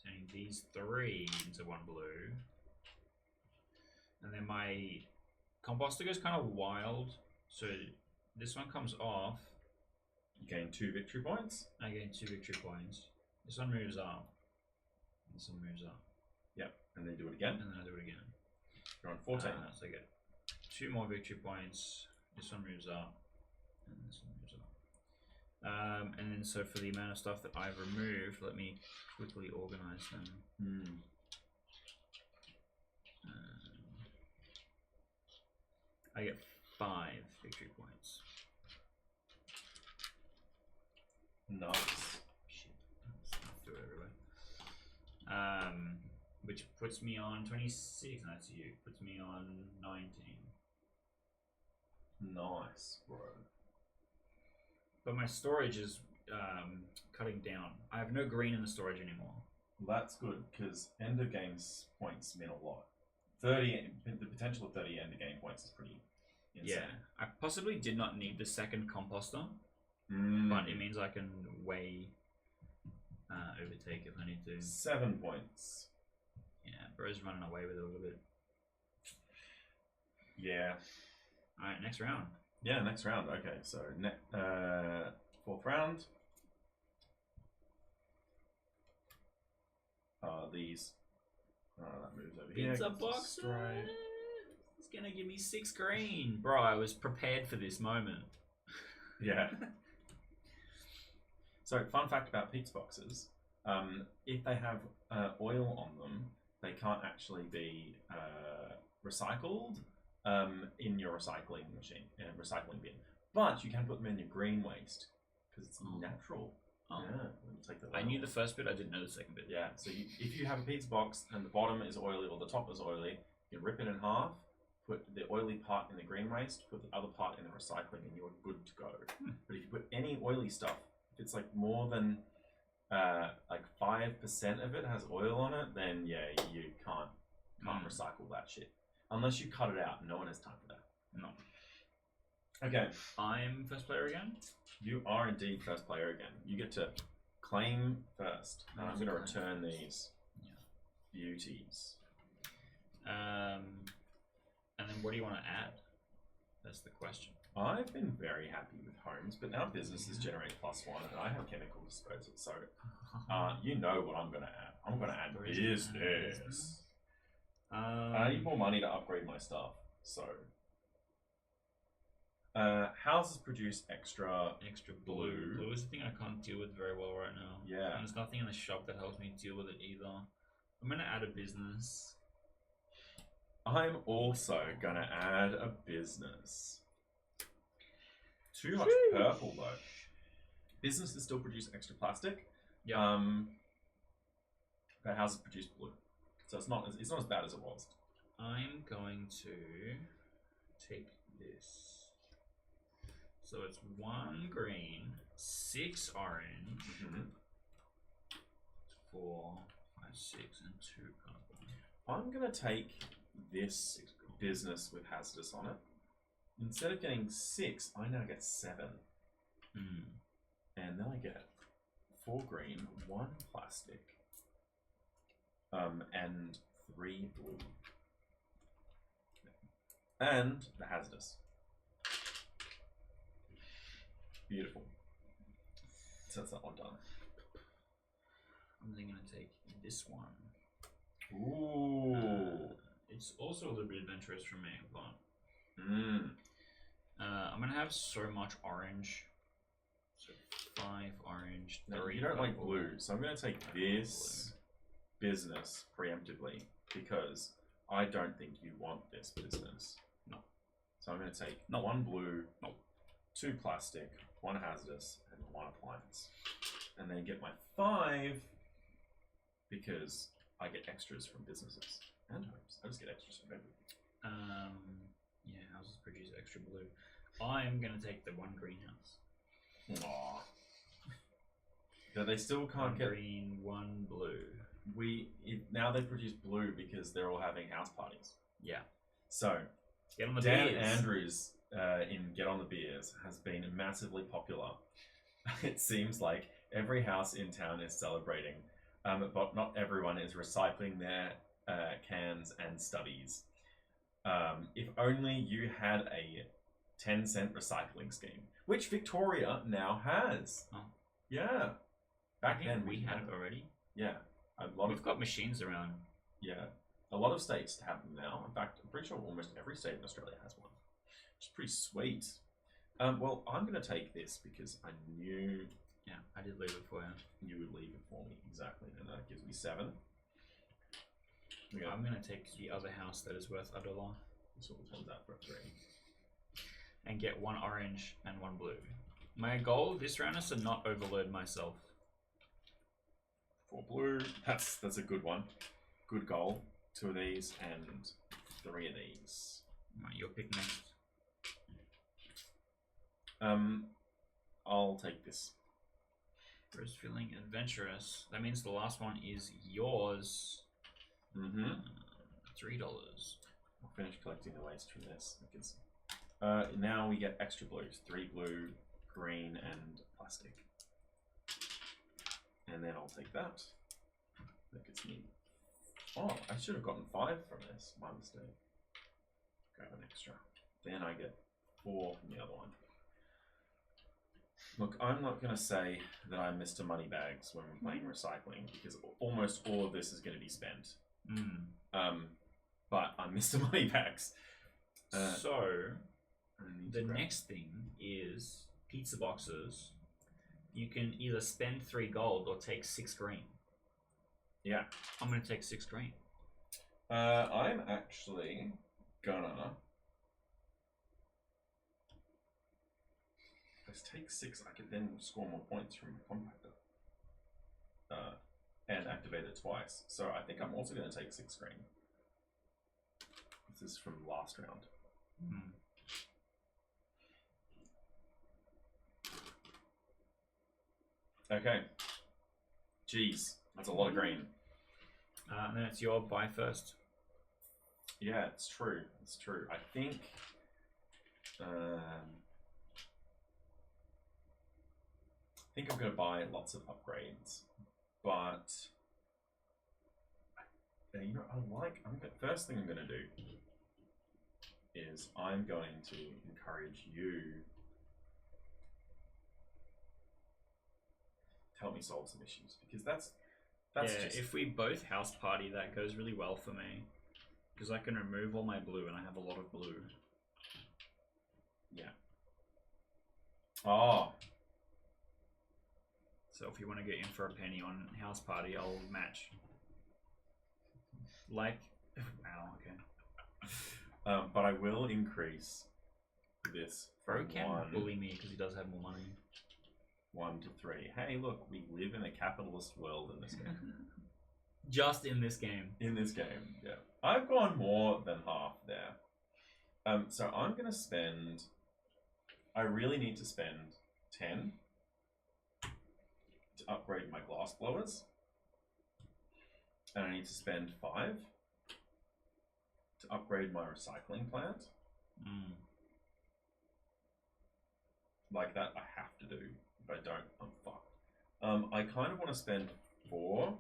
Speaker 3: Turning these 3 into 1 blue. And then my composter goes kind of wild. So this one comes off.
Speaker 2: You gain 2 victory points.
Speaker 3: I gain 2 victory points. This one moves up. This one moves up.
Speaker 2: Yep, and then do it again.
Speaker 3: And then I do it again.
Speaker 2: You're on 14.
Speaker 3: So I get 2 more victory points. This one moves up. And this one moves up. And then so for the amount of stuff that I've removed, let me quickly organize them. I get 5 victory points.
Speaker 2: Nice.
Speaker 3: Shit, stuff to it everywhere. Which puts me on 26. No, that's you. Puts me on 19.
Speaker 2: Nice, bro.
Speaker 3: But my storage is cutting down. I have no green in the storage anymore.
Speaker 2: That's good, because end of game points mean a lot. 30, the potential of 30 end of game points is pretty insane.
Speaker 3: Yeah, I possibly did not need the second composter,
Speaker 2: Mm.
Speaker 3: but it means I can way overtake if I need to.
Speaker 2: 7 points.
Speaker 3: Yeah, bro's running away with it a little bit.
Speaker 2: Yeah.
Speaker 3: Alright, next round.
Speaker 2: Yeah, next round. Okay, so 4th round. These. That moves over here.
Speaker 3: Pizza
Speaker 2: gets
Speaker 3: box.
Speaker 2: straight.
Speaker 3: It's gonna give me 6 green. Bro, I was prepared for this moment.
Speaker 2: Yeah. So, fun fact about pizza boxes: if they have oil on them, they can't actually be recycled in your recycling machine, recycling bin. But you can put them in your green waste because it's natural.
Speaker 3: Oh.
Speaker 2: Yeah, we'll take that
Speaker 3: I
Speaker 2: out.
Speaker 3: knew the first bit, I didn't know the second bit.
Speaker 2: Yeah, so if you have a pizza box and the bottom is oily or the top is oily, you rip it in half, put the oily part in the green waste, put the other part in the recycling, and you're good to go. But if you put any oily stuff, if it's like more than like 5% of it has oil on it, then yeah, you can't recycle that shit. Unless you cut it out, no one has time for that.
Speaker 3: No.
Speaker 2: Okay,
Speaker 3: I'm first player again?
Speaker 2: you are indeed first player again. You get to claim first. And I'm going to return these. Beauties.
Speaker 3: And then what do you want to add? That's the question.
Speaker 2: I've been very happy with homes, but now businesses generate +1, and I have chemical disposal. So, you know what I'm going to add. I'm going to add business. I need more money to upgrade my stuff. So, houses produce extra blue.
Speaker 3: Blue is the thing I can't deal with very well right now.
Speaker 2: Yeah.
Speaker 3: And there's nothing in the shop that helps me deal with it either. I'm going to add a business.
Speaker 2: I'm also going to add a business. Too much purple though. Businesses still produce extra plastic.
Speaker 3: Yeah.
Speaker 2: But houses produce blue. So it's not as bad as it was.
Speaker 3: I'm going to take this. So it's 1 green, 6 orange, 4, 5, 6, and 2 purple.
Speaker 2: I'm going to take this business with hazardous on it. Instead of getting 6, I now get 7. And then I get 4 green, 1 plastic, and 3 blue. And the hazardous. Beautiful. So that's that one done.
Speaker 3: I'm then going to take this one.
Speaker 2: Ooh.
Speaker 3: It's also a little bit adventurous for me, but I'm going to have so much orange. So 5 orange, 3
Speaker 2: No, you don't like
Speaker 3: purple.
Speaker 2: blue, so I'm going to take this business preemptively because I don't think you want this business.
Speaker 3: No.
Speaker 2: So I'm going to take 1 blue, 2 plastic, 1 hazardous, and 1 appliance. And then get my 5 because I get extras from businesses and homes. I just get extras from everything.
Speaker 3: Yeah, houses produce extra blue. I'm going to take the 1 greenhouse.
Speaker 2: Aww. But they still can't
Speaker 3: 1
Speaker 2: get...
Speaker 3: green, 1 blue.
Speaker 2: Now they produce blue because they're all having house parties.
Speaker 3: Yeah.
Speaker 2: So,
Speaker 3: Get on the
Speaker 2: Dan
Speaker 3: beers.
Speaker 2: Andrews in Get on the Beers has been massively popular. It seems like every house in town is celebrating, but not everyone is recycling their cans and stubbies. If only you had a 10-cent recycling scheme, which Victoria now has.
Speaker 3: Oh.
Speaker 2: Yeah. Back then
Speaker 3: we had it already.
Speaker 2: Yeah. We've
Speaker 3: got machines around.
Speaker 2: Yeah. A lot of states have them now. In fact, I'm pretty sure almost every state in Australia has one. Which is pretty sweet. Well, I'm going to take this because I knew...
Speaker 3: Yeah, I did leave it for you.
Speaker 2: You would leave it for me, exactly. And that gives me 7.
Speaker 3: I'm going to take the other house that is worth $1.
Speaker 2: This all turns out for 3.
Speaker 3: And get 1 orange and 1 blue. My goal this round is to not overload myself.
Speaker 2: 4 blue. That's a good one. Good goal. 2 of these and 3 of these.
Speaker 3: Right, your pick next.
Speaker 2: I'll take this.
Speaker 3: Rose feeling adventurous. That means the last one is yours.
Speaker 2: Mm-hmm.
Speaker 3: $3.
Speaker 2: I'll finish collecting the waste from this because now we get extra blues. 3 blue, green, and plastic. And then I'll take that. That gets me... Oh, I should have gotten 5 from this. My mistake. Grab an extra. Then I get 4 from the other one. Look, I'm not going to say that I'm Mr. Moneybags when we're playing recycling because almost all of this is going to be spent. But I'm Mr. Moneybags.
Speaker 3: So, the
Speaker 2: grab...
Speaker 3: next thing is pizza boxes. You can either spend 3 gold or take 6 green.
Speaker 2: Yeah.
Speaker 3: I'm going to take 6 green.
Speaker 2: I'm actually gonna... Let's take 6. I could then score more points from the compactor. And activate it twice. So I think I'm also going to take 6 green. This is from last round. Okay. Jeez, that's a lot of green.
Speaker 3: And then it's your buy first.
Speaker 2: Yeah, it's true. It's true. I think... I think I'm going to buy lots of upgrades, but you know, first thing I'm gonna do is I'm going to encourage you to help me solve some issues, because that's
Speaker 3: yeah,
Speaker 2: just
Speaker 3: if we both house party, that goes really well for me. Because I can remove all my blue and I have a lot of blue.
Speaker 2: yeah. Oh,
Speaker 3: So if you want to get in for a penny on house party, I'll match. Like, wow, okay.
Speaker 2: but I will increase this
Speaker 3: Bro
Speaker 2: from
Speaker 3: can bully me because he does have more money.
Speaker 2: 1 to 3. Hey, look, we live in a capitalist world in this game.
Speaker 3: Just in this game.
Speaker 2: In this game, yeah. I've gone more than half there. So I'm going to spend... I really need to spend 10 to upgrade my glass blowers. And I need to spend 5 to upgrade my recycling plant.
Speaker 3: Mm.
Speaker 2: Like that, I have to do. If I don't, I'm fucked. I kind of want to spend 4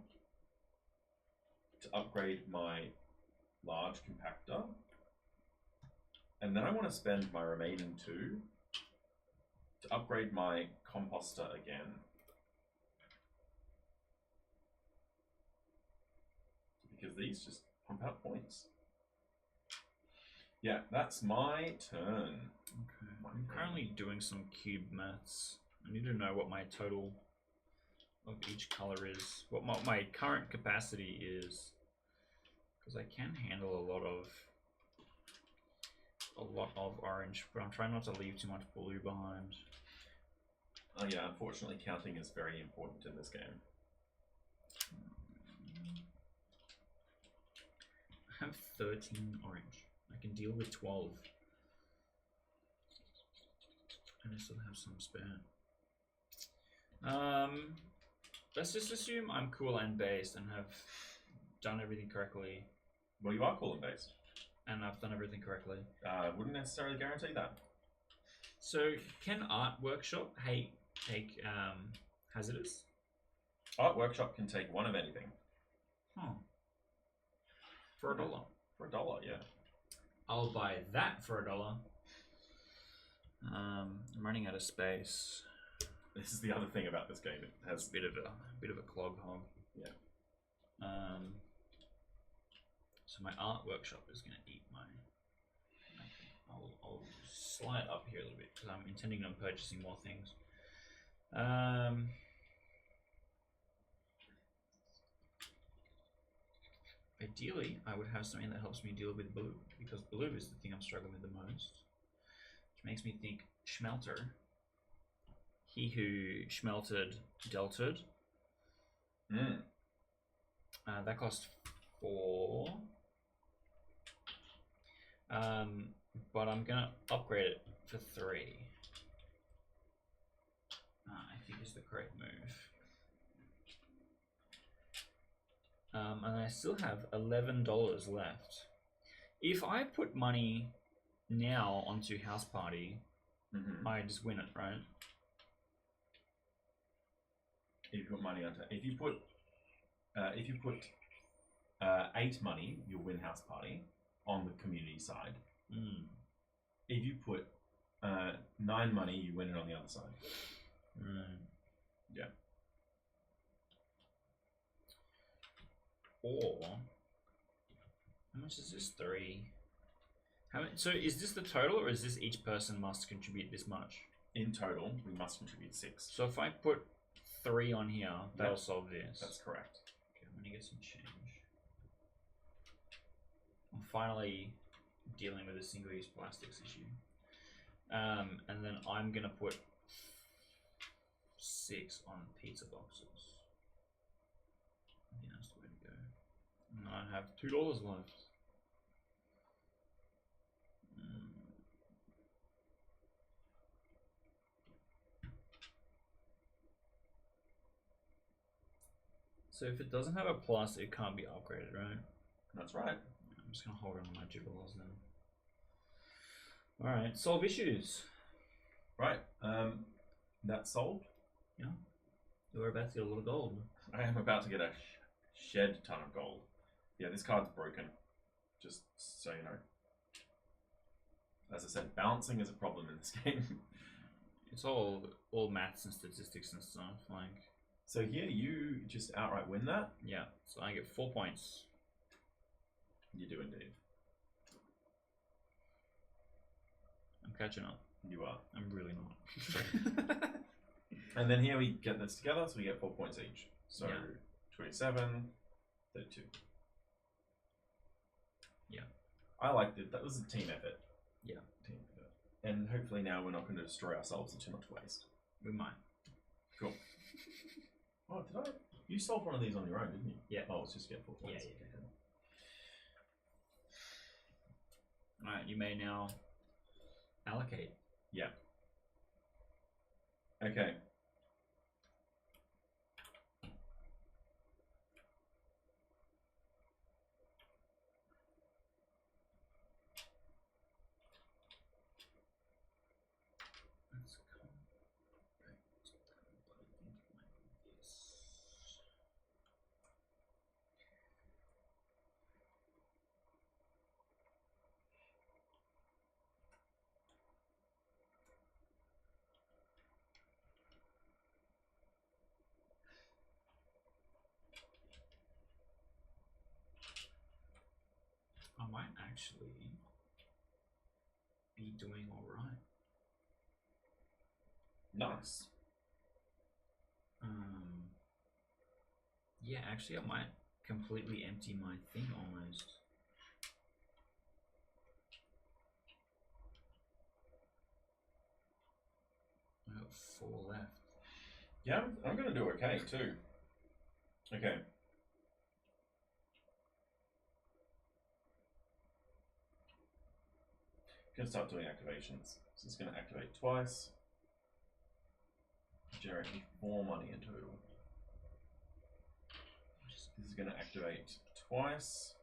Speaker 2: to upgrade my large compactor. And then I want to spend my remaining 2 to upgrade my composter again. Because these just pump out points. Yeah, that's my turn.
Speaker 3: Okay. I'm currently doing some cube maths. I need to know what my total of each color is, what my current capacity is, because I can handle a lot of orange, but I'm trying not to leave too much blue behind.
Speaker 2: Oh yeah, unfortunately counting is very important in this game.
Speaker 3: I have 13 orange. I can deal with 12. And I still have some spare. Let's just assume I'm cool and based and have done everything correctly.
Speaker 2: Well, you are cool and based.
Speaker 3: And I've done everything correctly.
Speaker 2: Wouldn't necessarily guarantee that.
Speaker 3: So, can Art Workshop take hazardous?
Speaker 2: Art Workshop can take 1 of anything.
Speaker 3: Huh. For $1.
Speaker 2: For $1, yeah.
Speaker 3: I'll buy that for $1. I'm running out of space.
Speaker 2: This is the other thing about this game. It has
Speaker 3: It's a bit of a clog hog.
Speaker 2: Yeah.
Speaker 3: So my Art Workshop is going to eat my. I'll slide up here a little bit because I'm intending on purchasing more things. Ideally, I would have something that helps me deal with blue, because blue is the thing I'm struggling with the most. Which makes me think Schmelter. He who schmelted delted. That cost 4. But I'm gonna upgrade it for 3. I think is the correct move. And I still have $11 left. If I put money now onto House Party, I just win it, right?
Speaker 2: If you put money onto, if you put 8 money, you'll win House Party on the community side. If you put 9 money, you win it on the other side. Yeah.
Speaker 3: Or how much is this? 3. How much? So is this the total, or is this each person must contribute this much?
Speaker 2: In total, we must contribute 6.
Speaker 3: So if I put 3 on here, that'll solve this.
Speaker 2: That's correct.
Speaker 3: Okay, I'm gonna get some change. I'm finally dealing with a single-use plastics issue. And then I'm gonna put 6 on pizza boxes. I think that's the way to go. And I have $2 left. So if it doesn't have a plus, it can't be upgraded, right?
Speaker 2: That's right.
Speaker 3: I'm just gonna hold on to my $2 then. All right, solve issues.
Speaker 2: Right. That's solved.
Speaker 3: Yeah. You're about to get a lot of gold.
Speaker 2: I am about to get a shed ton of gold. Yeah, this card's broken. Just so you know. As I said, balancing is a problem in this game.
Speaker 3: It's all maths and statistics and stuff. Like,
Speaker 2: So here you just outright win that.
Speaker 3: yeah. So I get 4 points.
Speaker 2: You do indeed.
Speaker 3: I'm catching up.
Speaker 2: You are.
Speaker 3: I'm really not.
Speaker 2: And then here we get this together, so we get 4 points each. So
Speaker 3: Yeah.
Speaker 2: 27, 32.
Speaker 3: Yeah.
Speaker 2: I liked it. That was a team effort.
Speaker 3: Yeah.
Speaker 2: Team effort. And hopefully now we're not going to destroy ourselves and too much waste.
Speaker 3: We might.
Speaker 2: Cool. Oh, did I? You solved one of these on your own, didn't you?
Speaker 3: Yeah.
Speaker 2: Oh, it's just get 4
Speaker 3: Yeah,
Speaker 2: points.
Speaker 3: yeah. Alright, you may now allocate.
Speaker 2: Yeah. Okay.
Speaker 3: Let's come back to that, but I think it might be this. I might actually be doing alright.
Speaker 2: Nice.
Speaker 3: Yeah, actually, I might completely empty my thing almost. I got 4 left.
Speaker 2: Yeah, I'm going to do okay too. Okay. Going to start doing activations. So it's going to activate twice. Generate me 4 money in total. This is going to activate twice.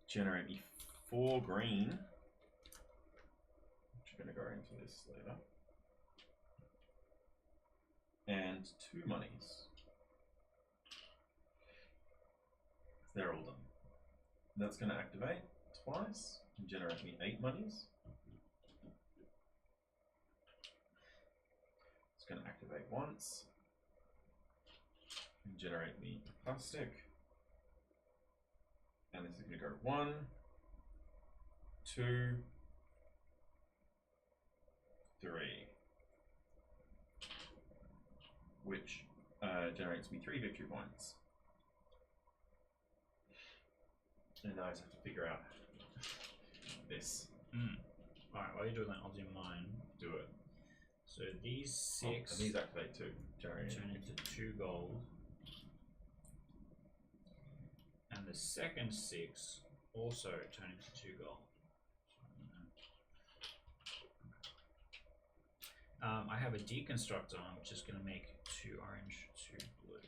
Speaker 2: Generate me 4 green. Which are going to go into this later. And 2 monies. They're all done. That's going to activate twice and generate me 8 monies. It's going to activate once and generate me a plastic. And this is going to go 1, 2, 3, which generates me 3 victory points. And now I just have to figure out this.
Speaker 3: Alright, while you're doing that, I'll do mine. Do it. So these 6
Speaker 2: and these activate too.
Speaker 3: turn into 2 gold. And the second 6 also turn into 2 gold. I have a deconstructor, which is going to make 2 orange, 2 blue.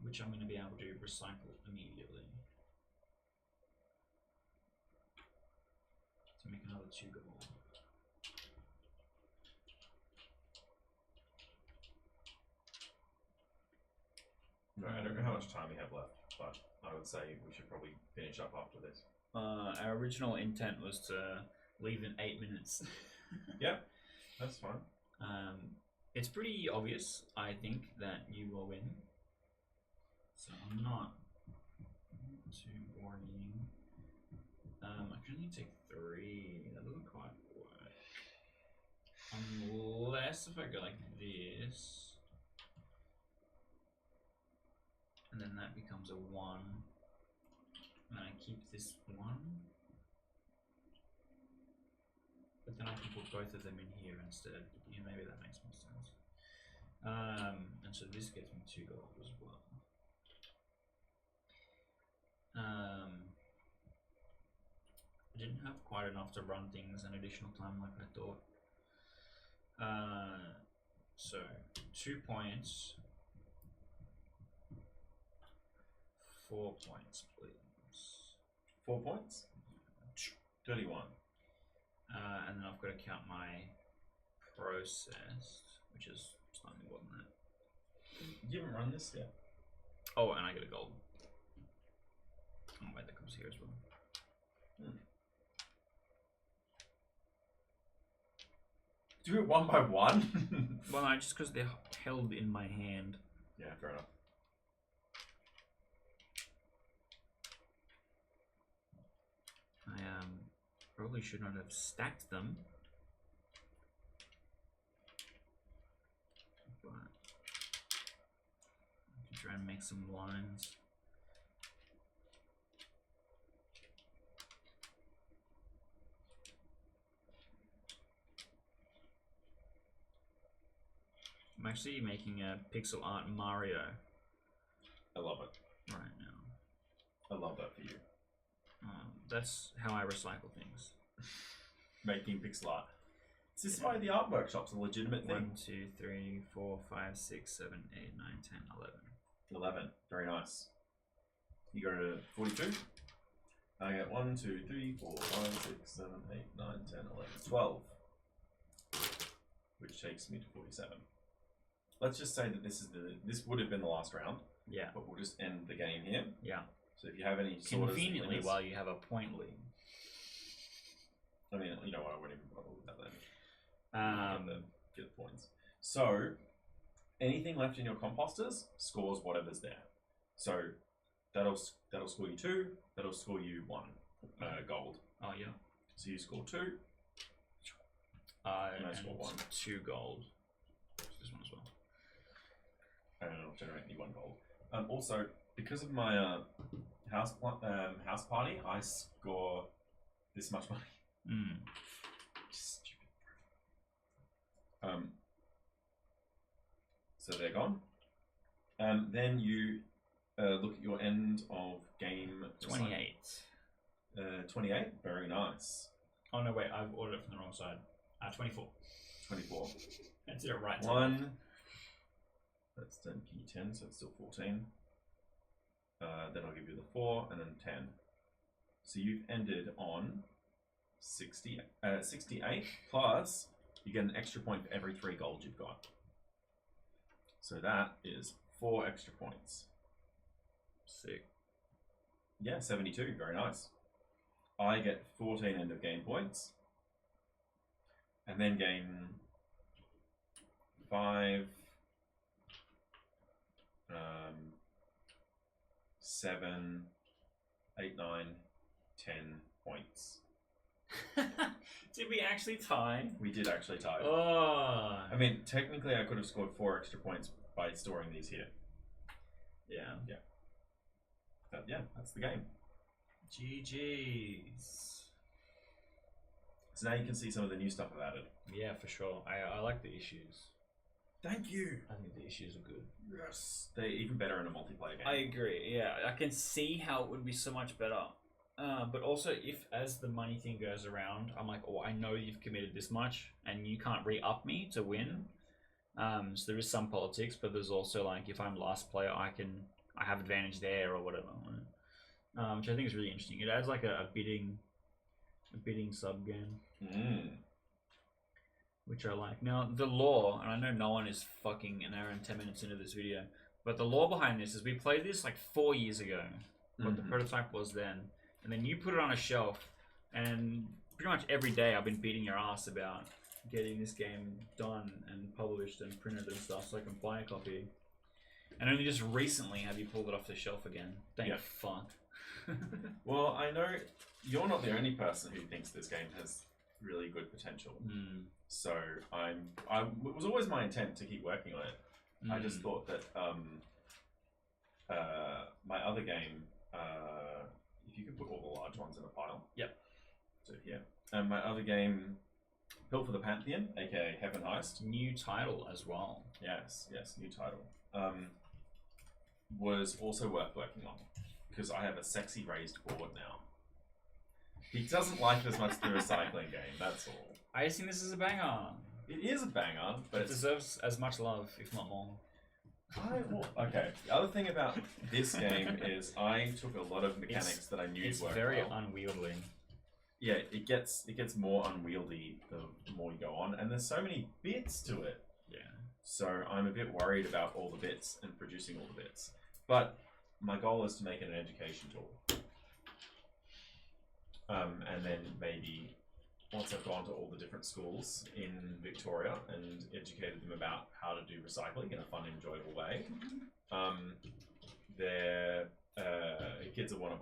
Speaker 3: Which I'm going to be able to recycle immediately to make another 2 gold.
Speaker 2: Right, I don't know how much time we have left, but I would say we should probably finish up after this.
Speaker 3: Our original intent was to leave in 8 minutes.
Speaker 2: Yeah, that's fine.
Speaker 3: It's pretty obvious, I think, that you will win. So I'm not too worrying. I can only take 3. That doesn't quite work. Unless if I go like this. And then that becomes a 1. And I keep this 1. But then I can put both of them in here instead. Yeah, maybe that makes more sense. And so this gets me 2 gold as well. I didn't have quite enough to run things an additional time like I thought. So 2 points. 4 points, please.
Speaker 2: 4 points? 31.
Speaker 3: And then I've got to count my processed, which is slightly more than that.
Speaker 2: You haven't run this yet.
Speaker 3: Oh, and I get a gold. Oh wait, that comes here as well.
Speaker 2: Do it one by one?
Speaker 3: Well, no, just because they're held in my hand.
Speaker 2: Yeah, fair enough.
Speaker 3: I probably should not have stacked them. But I can try and make some lines. I'm actually making a pixel art Mario
Speaker 2: I love it.
Speaker 3: right now.
Speaker 2: I love that for you.
Speaker 3: That's how I recycle things.
Speaker 2: Making pixel art. Is this why the art workshop's a legitimate thing?
Speaker 3: 1, 2, 3, 4, 5, 6, 7, 8, 9, 10, 11.
Speaker 2: 11. Very nice. You go to 42. I get 1, 2, 3, 4, 5, 6, 7, 8, 9, 10, 11, 12. Which takes me to 47. Let's just say that this would have been the last round,
Speaker 3: Yeah.
Speaker 2: but we'll just end the game here.
Speaker 3: Yeah.
Speaker 2: So if you have any sort of
Speaker 3: Conveniently, while you have a point lead.
Speaker 2: I mean, you know what, I won't even bother with that then. Get the points. So, anything left in your composters scores whatever's there. So, that'll score you 2, that'll score you 1 gold.
Speaker 3: Oh, yeah.
Speaker 2: So you score 2,
Speaker 3: And
Speaker 2: I score 1.
Speaker 3: 2 gold. This one as well.
Speaker 2: And it'll generate me 1 gold. Also, because of my house party, I score this much money. Stupid. So they're gone. Then you look at your end of game.
Speaker 3: 28.
Speaker 2: 28. Very nice.
Speaker 3: Oh, no, wait. I've ordered it from the wrong side. 24.
Speaker 2: 24.
Speaker 3: I did it right.
Speaker 2: 1. That's 10, so it's still 14. Then I'll give you the 4, and then 10. So you've ended on 68, plus you get an extra point for every 3 gold you've got. So that is 4 extra points.
Speaker 3: Sick.
Speaker 2: Yeah, 72, very nice. I get 14 end of game points. And then gain 5, 7, 8, 9, 10 points.
Speaker 3: Did we actually tie?
Speaker 2: We did actually tie.
Speaker 3: Oh.
Speaker 2: I mean, technically I could have scored 4 extra points by storing these here.
Speaker 3: Yeah.
Speaker 2: But yeah, that's the game.
Speaker 3: GG's.
Speaker 2: So now you can see some of the new stuff I've added.
Speaker 3: Yeah, for sure. I like the issues.
Speaker 2: Thank you.
Speaker 3: I think the issues are good.
Speaker 2: Yes. They're even better in a multiplayer game.
Speaker 3: I agree. Yeah, I can see how it would be so much better. But also, if as the money thing goes around, I'm like, oh, I know you've committed this much, and you can't re-up me to win. So there is some politics, but there's also like, if I'm last player, I have advantage there or whatever. Which I think is really interesting. It adds like a bidding sub game. Which I like. Now, the lore, and I know no one is fucking an hour and 10 minutes into this video, but the lore behind this is we played this like 4 years ago, what the prototype was then, and then you put it on a shelf, and pretty much every day I've been beating your ass about getting this game done and published and printed and stuff so I can buy a copy. And only just recently have you pulled it off the shelf again. Thank fuck.
Speaker 2: Well, I know you're not the only person who thinks this game has really good potential. So it was always my intent to keep working on it. I just thought that my other game, if you could put all the large ones in a pile.
Speaker 3: Yep.
Speaker 2: So here. And my other game, Built for the Pantheon, aka Heaven Heist.
Speaker 3: New title as well.
Speaker 2: Yes, new title. Was also worth working on because I have a sexy raised board now. He doesn't like as much the recycling game, that's all.
Speaker 3: I just think this is a banger.
Speaker 2: It is a banger, but
Speaker 3: it deserves as much love, if not more.
Speaker 2: Okay, the other thing about this game is I took a lot of mechanics that I knew
Speaker 3: it's
Speaker 2: worked
Speaker 3: very
Speaker 2: well.
Speaker 3: unwieldy.
Speaker 2: yeah, it gets more unwieldy the more you go on, and there's so many bits to it.
Speaker 3: Yeah.
Speaker 2: So I'm a bit worried about all the bits and producing all the bits. But my goal is to make it an education tool. And then maybe once I've gone to all the different schools in Victoria and educated them about how to do recycling in a fun, enjoyable way, their kids will want to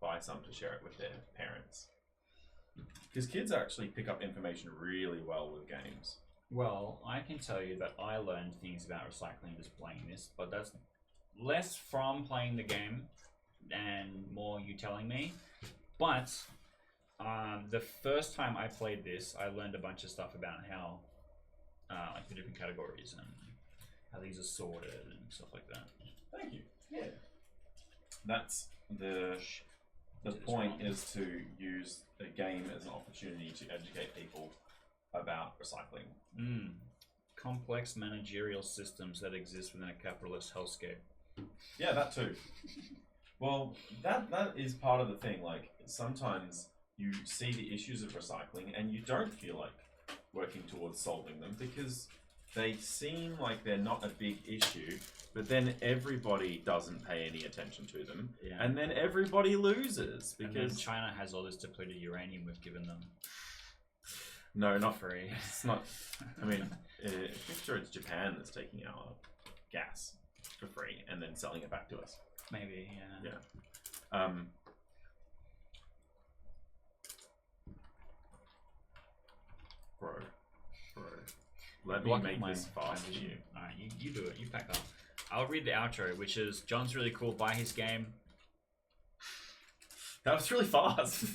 Speaker 2: buy some to share it with their parents. Because kids actually pick up information really well with games.
Speaker 3: Well, I can tell you that I learned things about recycling just playing this, but that's less from playing the game and more you telling me. But the first time I played this, I learned a bunch of stuff about how, like the different categories and how these are sorted and stuff like that.
Speaker 2: Thank you. Yeah. That's the point is to use a game as an opportunity to educate people about recycling.
Speaker 3: Complex managerial systems that exist within a capitalist hellscape.
Speaker 2: Yeah, that too. Well, that is part of the thing. Like, sometimes you see the issues of recycling and you don't feel like working towards solving them because they seem like they're not a big issue, but then everybody doesn't pay any attention to them, and then everybody loses because
Speaker 3: and then China has all this depleted uranium we've given them.
Speaker 2: No, not
Speaker 3: free.
Speaker 2: It's not. I mean, I'm sure it's Japan that's taking our gas for free and then selling it back to us.
Speaker 3: Maybe, yeah.
Speaker 2: Yeah. Bro. Let me make this fast for you.
Speaker 3: Alright, you do it. You pack up. I'll read the outro, which is John's really cool. Buy his game.
Speaker 2: That was really fast.